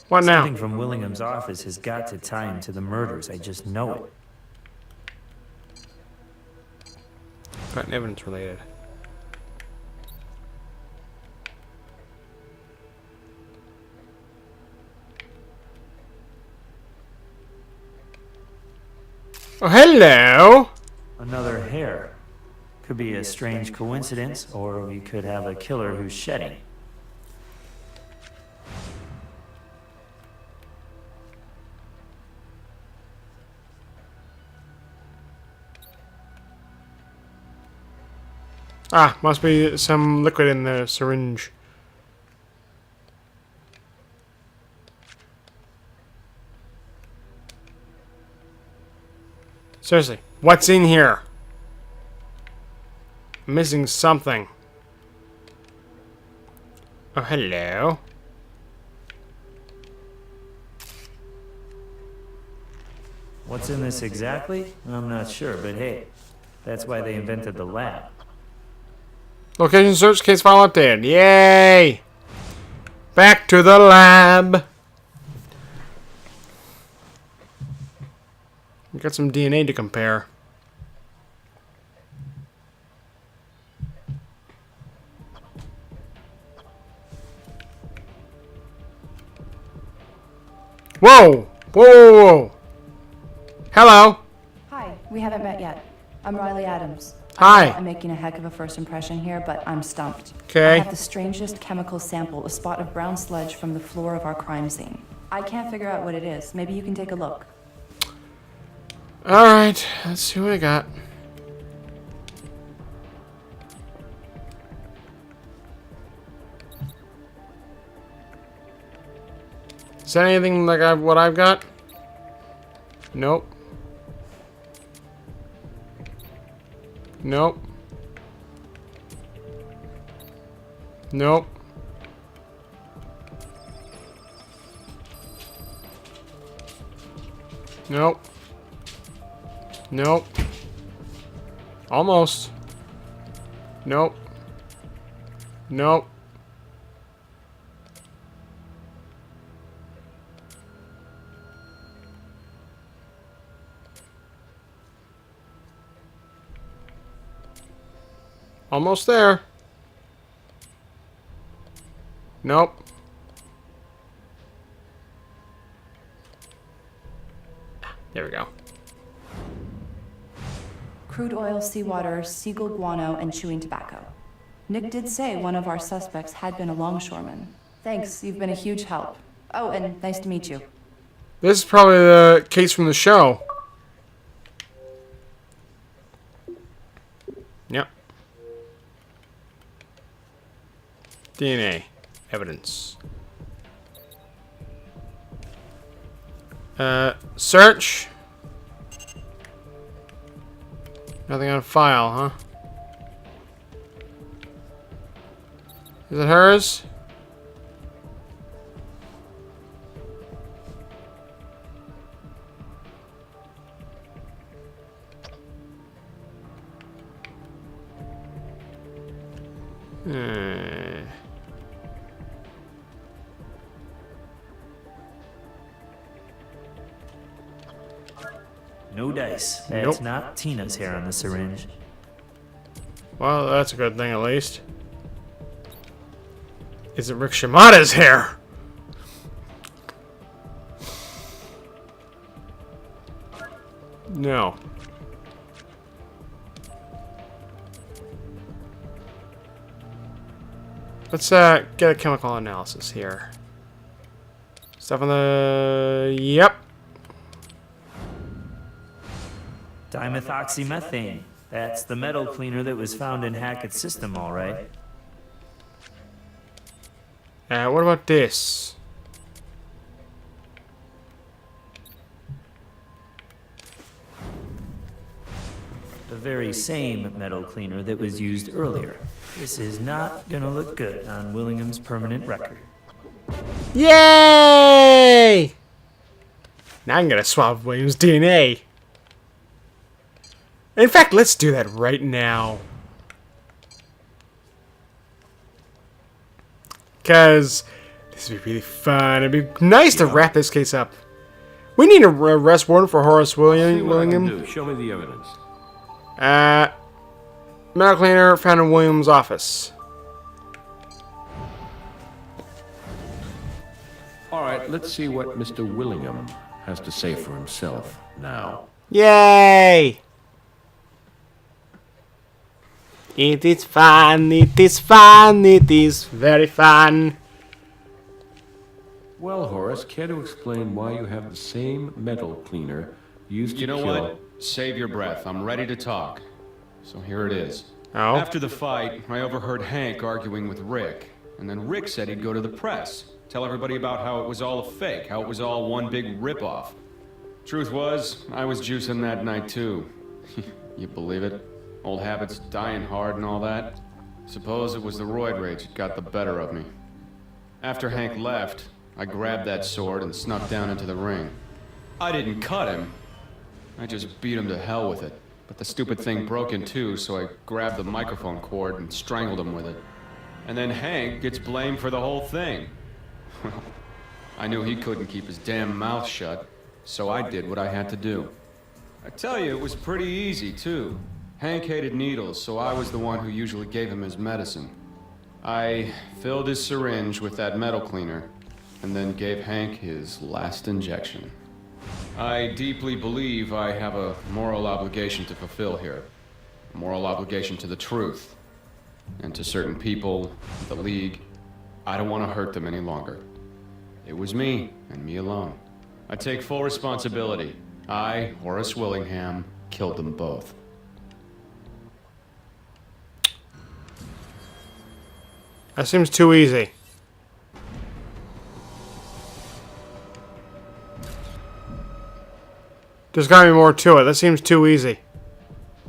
What now? Something from Willingham's office has got to tie him to the murders. I just know it. Got evidence related. Oh, hello! Another hair. Could be a strange coincidence, or we could have a killer who's shedding. Ah, must be some liquid in the syringe. Seriously, what's in here? I'm missing something. Oh, hello. What's in this exactly? I'm not sure, but hey, that's why they invented the lab. Location search, case file updated. Yay! Back to the lab. We got some DNA to compare. Whoa! Whoa, whoa, whoa! Hello! Hi, we haven't met yet. I'm Riley Adams. Hi! I'm making a heck of a first impression here, but I'm stumped. Okay. I have the strangest chemical sample, a spot of brown sludge from the floor of our crime scene. I can't figure out what it is. Maybe you can take a look. Alright, let's see what I got. Is that anything like what I've got? Nope. Nope. Nope. Nope. Nope. Almost. Nope. Nope. Almost there. Nope. There we go. Crude oil, seawater, seagull guano, and chewing tobacco. Nick did say one of our suspects had been a longshoreman. Thanks, you've been a huge help. Oh, and nice to meet you. This is probably the case from the show. Yep. DNA. Evidence. Search. Nothing on file, huh? Is it hers? No dice. That's Nope. not Tina's hair on the syringe. Well, that's a good thing at least. Is it Rick Shimada's hair? No. Let's get a chemical analysis here. Stuff on the... Yep. Dimethoxymethane. That's the metal cleaner that was found in Hackett's system, all right. What about this? The very same metal cleaner that was used earlier. This is not gonna look good on Willingham's permanent record. Yay! Now I'm gonna swap William's DNA. In fact, let's do that right now. Because this would be really fun. It'd be nice to wrap this case up. We need a arrest warrant for Horace See what I can Willingham. do. Show me the evidence. Metal cleaner found in William's office. All right, let's see what Mr. Willingham has to say for himself now. Yay! It is fun, it is fun, it is very fun. Well, Horace, care to explain why you have the same metal cleaner used to You know kill... what? Save your breath. I'm ready to talk. So here it is. Oh. After the fight, I overheard Hank arguing with Rick. And then Rick said he'd go to the press. Tell everybody about how it was all a fake, how it was all one big ripoff. Truth was, I was juicing that night too. You believe it? Old habits dying hard and all that. Suppose it was the roid rage that got the better of me. After Hank left, I grabbed that sword and snuck down into the ring. I didn't cut him. I just beat him to hell with it. But the stupid thing broke in two, so I grabbed the microphone cord and strangled him with it. And then Hank gets blamed for the whole thing. I knew he couldn't keep his damn mouth shut, so I did what I had to do. I tell you, it was pretty easy, too. Hank hated needles, so I was the one who usually gave him his medicine. I filled his syringe with that metal cleaner, and then gave Hank his last injection. I deeply believe I have a moral obligation to fulfill here. A moral obligation to the truth. And to certain people, the League. I don't want to hurt them any longer. It was me, and me alone. I take full responsibility. I, Horace Willingham, killed them both. That seems too easy. There's gotta be more to it. That seems too easy.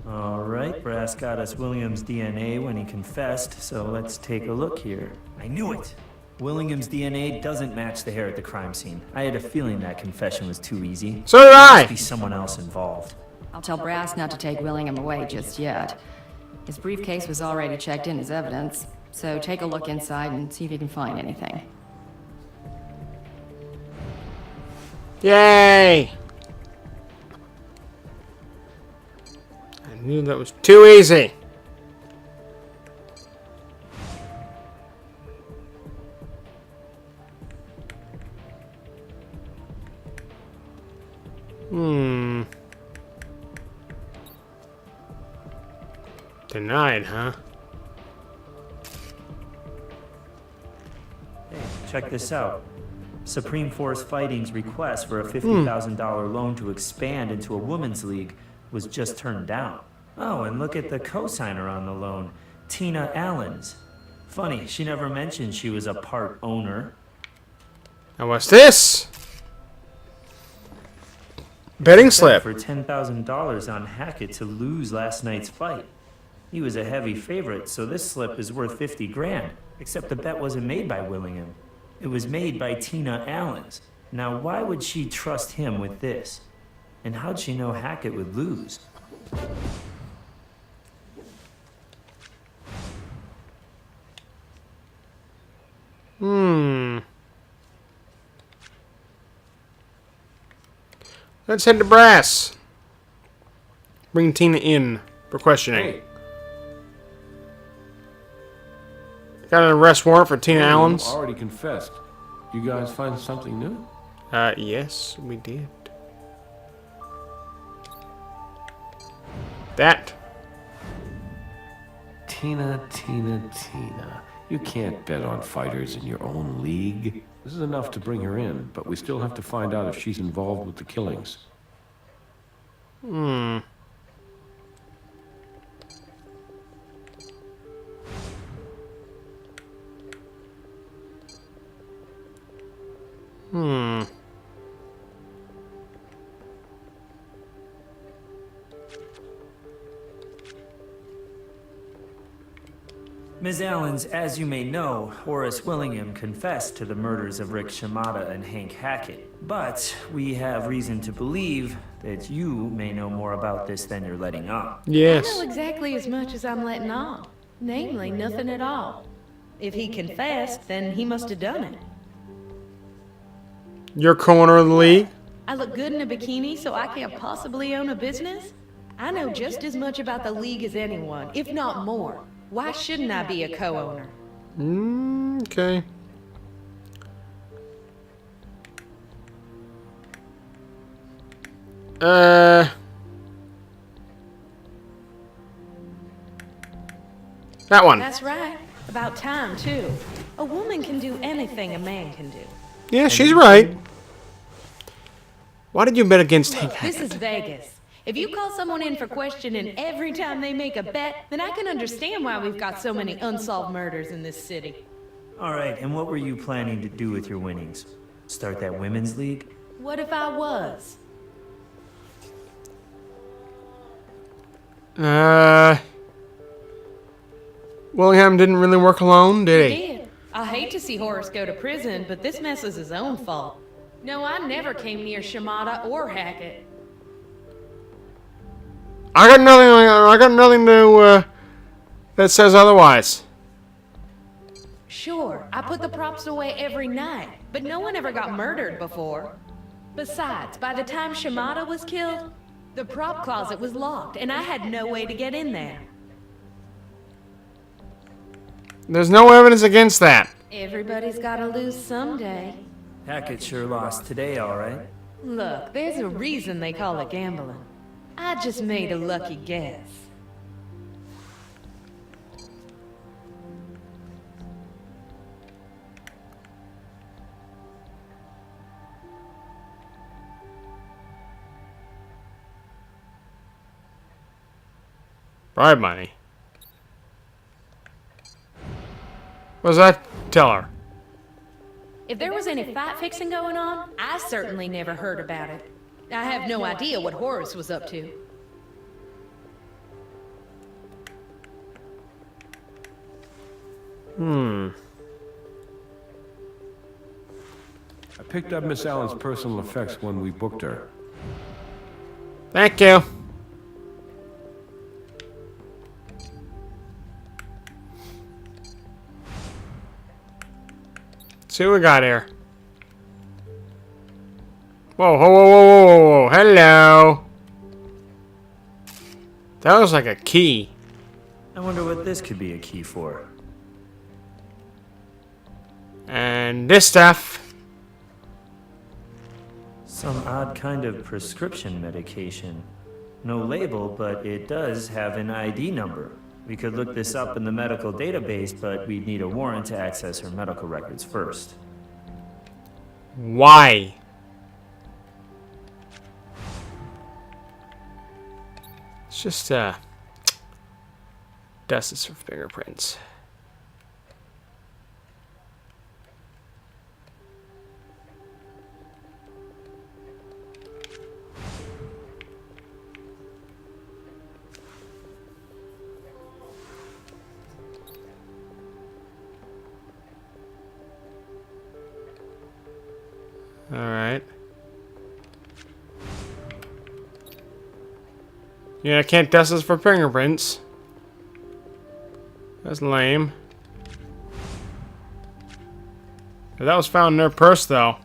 All right, Brass got us William's DNA when he confessed, so let's take a look here. I knew it! Willingham's DNA doesn't match the hair at the crime scene. I had a feeling that confession was too easy. So did I! Must be someone else involved. I'll tell Brass not to take Willingham away just yet. His briefcase was already checked in as evidence, so take a look inside and see if you can find anything. Yay! I knew that was too easy. Denied, huh? Hey, check this out. Supreme Force Fighting's request for a $50,000 loan to expand into a women's league was just turned down. Oh, and look at the co-signer on the loan, Tina Allens. Funny, she never mentioned she was a part owner. And what's this? Betting slip. For $10,000 on Hackett to lose last night's fight. He was a heavy favorite, so this slip is worth 50 grand. Except the bet wasn't made by Willingham. It was made by Tina Allens. Now, why would she trust him with this? And how'd she know Hackett would lose? Let's head to Brass. Bring Tina in for questioning. Hey, Got an arrest warrant for Tina William Allens? already confessed. You guys find something new? Yes, we did. That. Tina. You can't bet on fighters in your own league. This is enough to bring her in, but we still have to find out if she's involved with the killings. Ms. Allens, as you may know, Horace Willingham confessed to the murders of Rick Shimada and Hank Hackett. But we have reason to believe that you may know more about this than you're letting on. I know Yes. exactly as much as I'm letting on. Namely, nothing at all. If he confessed, then he must have done it. Your corner of the league? I look good in a bikini, so I can't possibly own a business? I know just as much about the league as anyone, if not more. Why shouldn't I be a co-owner? Okay. That one. That's right. About time, too. A woman can do anything a man can do. Yeah, she's right. Why did you bet against Hank This Hackett? is Vegas. If you call someone in for questioning every time they make a bet, then I can understand why we've got so many unsolved murders in this city. All right, and what were you planning to do with your winnings? Start that women's league? What if I was? Willingham didn't really work alone, did he? Did. I hate to see Horace go to prison, but this mess is his own fault. No, I never came near Shimada or Hackett. I got nothing to that says otherwise. Sure, I put the props away every night, but no one ever got murdered before. Besides, by the time Shimada was killed, the prop closet was locked, and I had no way to get in there. There's no evidence against that. Everybody's gotta lose someday. Hackett sure lost today, all right. Look, there's a reason they call it gambling. I just made a lucky guess. Bribe money. What does that tell her? If there was any fight fixing going on, I certainly never heard about it. I have no idea what Horace was up to. I picked up Miss Allen's personal effects when we booked her. Thank you. See what we got here. Whoa, whoa, whoa, whoa, whoa, whoa, hello. That looks like a key. I wonder what this could be a key for. And this stuff. Some odd kind of prescription medication. No label, but it does have an ID number. We could look this up in the medical database, but we'd need a warrant to access her medical records first. Why? It's just, dust is for fingerprints. Alright. Yeah, I can't test this for fingerprints. That's lame. That was found in their purse, though.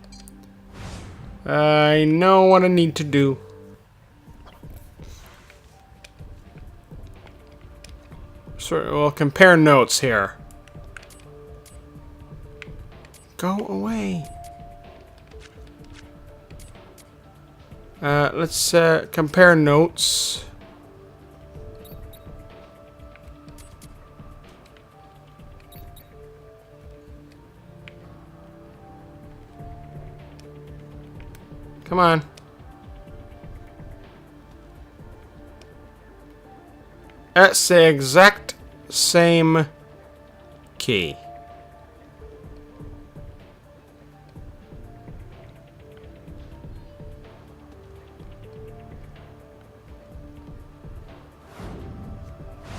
I know what I need to do. So we'll compare notes here. Go away. Let's compare notes. Come on. That's the exact same key.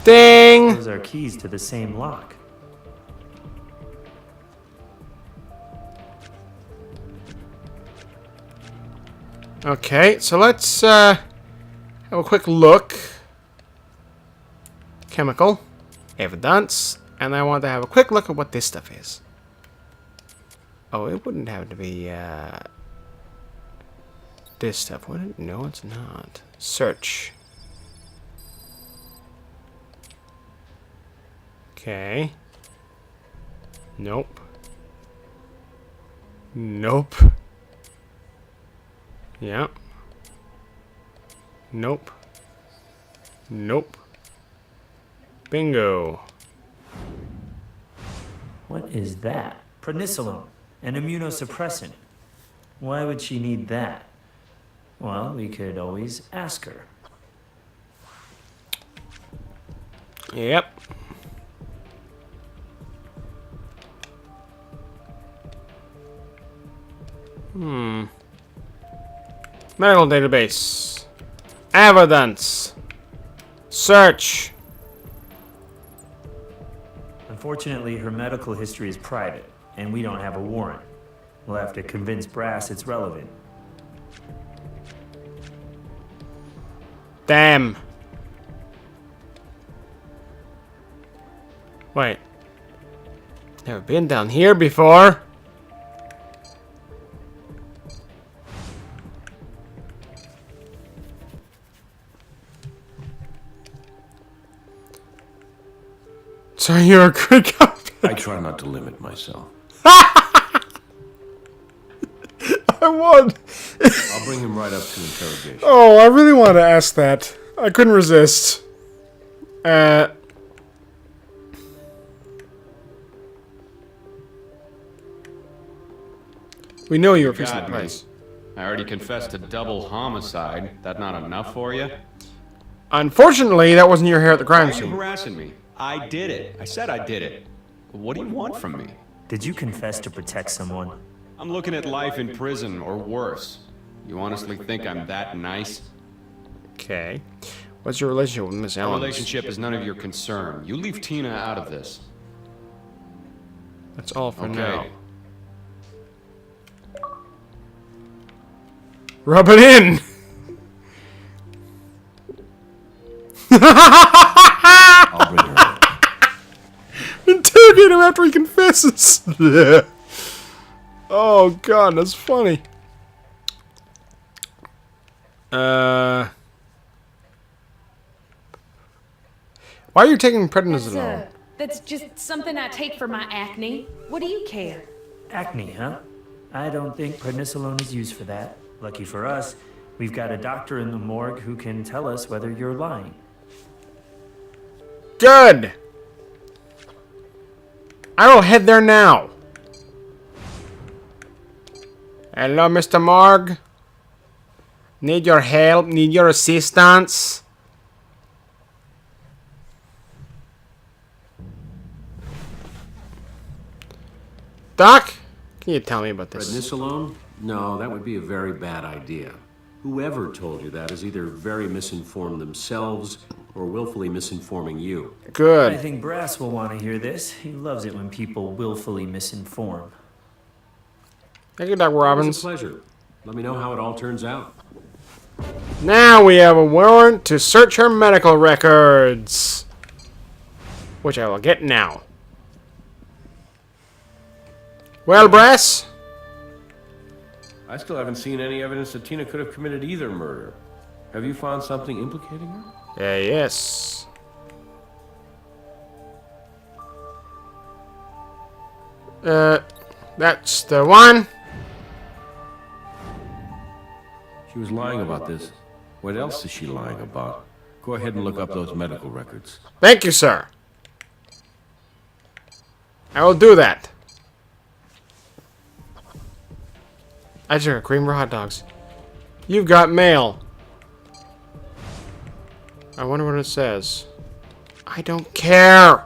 Ding! Those are keys to the same lock. Okay, so let's have a quick look. Chemical. Evidence. And I want to have a quick look at what this stuff is. Oh, it wouldn't have to be this stuff, would it? No, it's not. Search. Okay. Nope. Nope. Yeah. Nope. Nope. Bingo. What is that? Prednisolone, an immunosuppressant. Why would she need that? Well, we could always ask her. Yep. Medical database. Evidence. Search. Unfortunately, her medical history is private, and we don't have a warrant. We'll have to convince Brass it's relevant. Damn. Wait. Never been down here before. So you're a good guy. I try not to limit myself. I won. I'll bring him right up to interrogation. Oh, I really wanted to ask that. I couldn't resist. We know you were fixing the Got me. price. I already confessed to double homicide. That not enough for you? Unfortunately, that wasn't your hair at the Why crime are you scene. harassing me? I did it. I said I did it. What do you want from me? Did you confess to protect someone? I'm looking at life in prison or worse. You honestly think I'm that nice? Okay. What's your relationship with Miss Our Allen? relationship is none of your concern. You leave Tina out of this. That's all for Okay. now. Rub it in! I'll bring her up. Interrogate him after he confesses! Oh god, that's funny. Why are you taking prednisone? That's just something I take for my acne. What do you care? Acne, huh? I don't think prednisolone is used for that. Lucky for us, we've got a doctor in the morgue who can tell us whether you're lying. Good! I will head there now. Hello, Mr. Morgue. Need your help? Need your assistance? Doc, can you tell me about this? Prednisolone? No, that would be a very bad idea. Whoever told you that is either very misinformed themselves or willfully misinforming you. I Good. think Brass will want to hear this. He loves it when people willfully misinform. Thank you, Doc It's a Robbins. pleasure. Let me know how it all turns out. Now we have a warrant to search her medical records. Which I will get now. Well, Brass? I still haven't seen any evidence that Tina could have committed either murder. Have you found something implicating her? Yes. That's the one. She was lying about this. What else is she lying about? Go ahead and look up those medical records. Thank you, sir. I will do that. I just got cream for hot dogs. You've got mail. I wonder what it says. I don't care.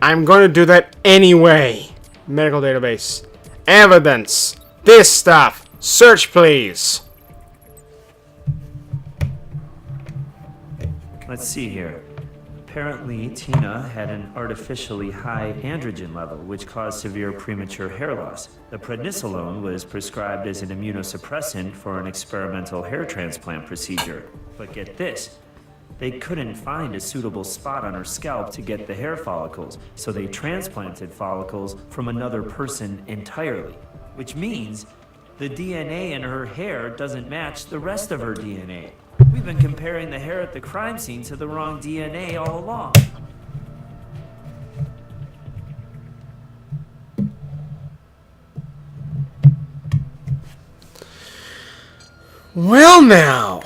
I'm going to do that anyway. Medical database. Evidence. This stuff. Search, please. Let's see here. Apparently, Tina had an artificially high androgen level, which caused severe premature hair loss. The prednisolone was prescribed as an immunosuppressant for an experimental hair transplant procedure. But get this, they couldn't find a suitable spot on her scalp to get the hair follicles, so they transplanted follicles from another person entirely. Which means the DNA in her hair doesn't match the rest of her DNA. We've been comparing the hair at the crime scene to the wrong DNA all along. Well, now.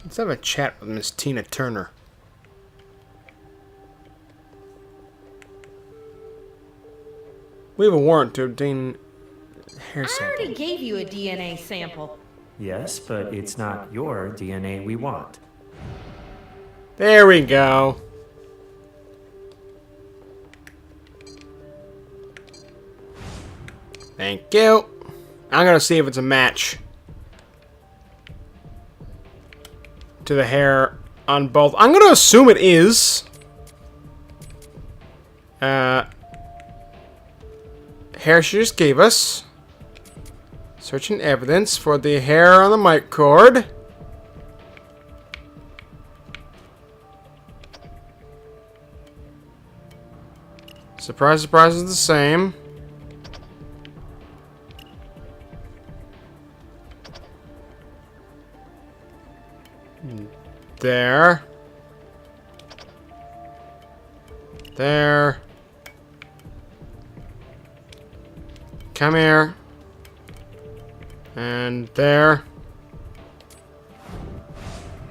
Let's have a chat with Miss Tina Turner. We have a warrant to obtain hair I sample. already gave you a DNA sample. Yes, but it's not your DNA we want. There we go. Thank you. I'm gonna see if it's a match to the hair on both. I'm gonna assume it is. Hair she just gave us. Searching evidence for the hair on the mic cord. Surprise, surprise, is the same. There. There. Come here. And there.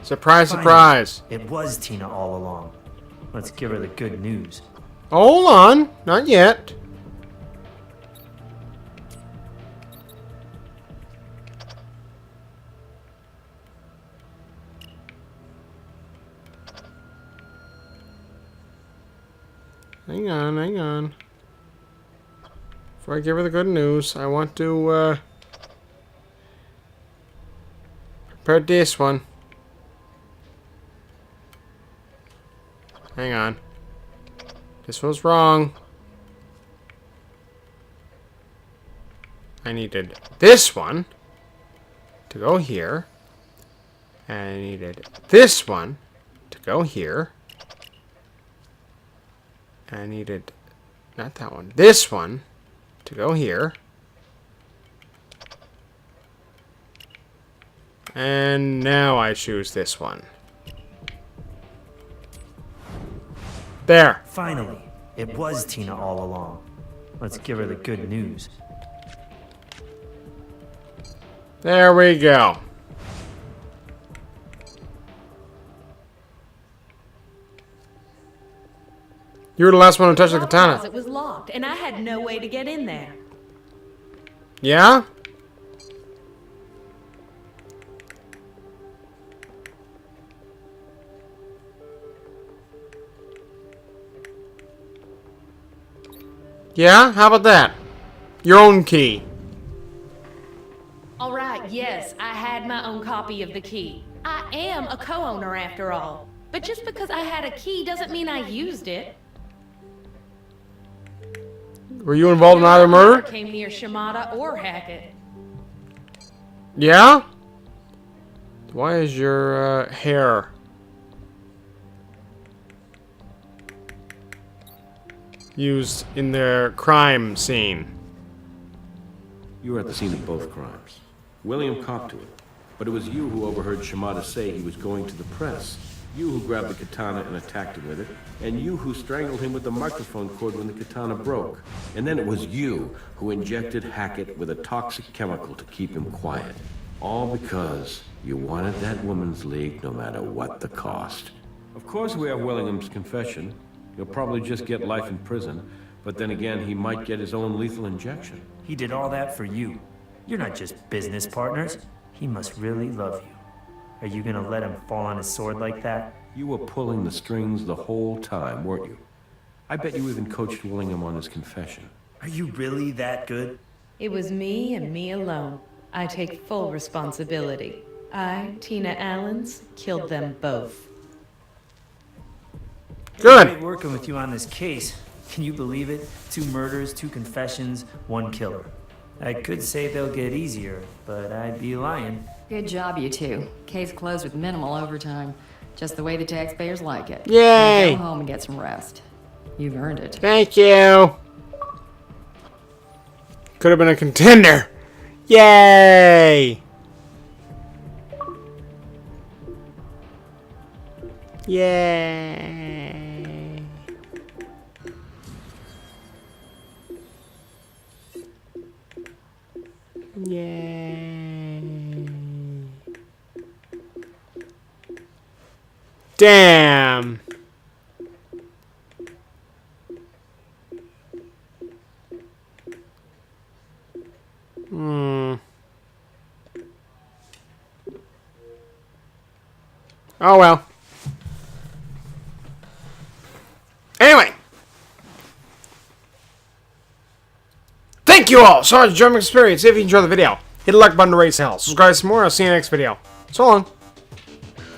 Surprise, Finally, surprise. It was Tina all along. Let's give her the good news. Hold on. Not yet. Hang on, hang on. Before I give her the good news, I want to, prepare this one. Hang on. This was wrong. I needed this one to go here. And I needed this one to go here. I needed, not that one, this one to go here. And now I choose this one. There. Finally, it was Tina all along. Let's give her the good news. There we go. You were the last one to touch the katana. It was locked, and I had no way to get in there. Yeah? Yeah? How about that? Your own key. All right, yes, I had my own copy of the key. I am a co-owner after all. But just because I had a key doesn't mean I used it. Were you involved in either Never murder? came near Shimada or Hackett. Yeah? Why is your hair used in the crime scene? You were at the scene of both crimes. William copped to it, but it was you who overheard Shimada say he was going to the press. You who grabbed the katana and attacked him with it, and you who strangled him with the microphone cord when the katana broke. And then it was you who injected Hackett with a toxic chemical to keep him quiet. All because you wanted that woman's league no matter what the cost. Of course we have Willingham's confession. He'll probably just get life in prison, but then again he might get his own lethal injection. He did all that for you. You're not just business partners. He must really love you. Are you gonna let him fall on his sword like that? You were pulling the strings the whole time, weren't you? I bet you even coached Willingham on his confession. Are you really that good? It was me and me alone. I take full responsibility. I, Tina Allens, killed them both. Good. Great working with you on this case. Can you believe it? 2 murders, 2 confessions, 1 killer. I could say they'll get easier, but I'd be lying. Good job, you two. Case closed with minimal overtime. Just the way the taxpayers like it. Yay! Now go home and get some rest. You've earned it. Thank you. Could have been a contender. Yay! Yay! Yay! Damn! Oh well. Anyway. Thank you all so much for joining my experience. If you enjoyed the video, hit the like button to raise hell. Subscribe for more. I'll see you in the next video. So long.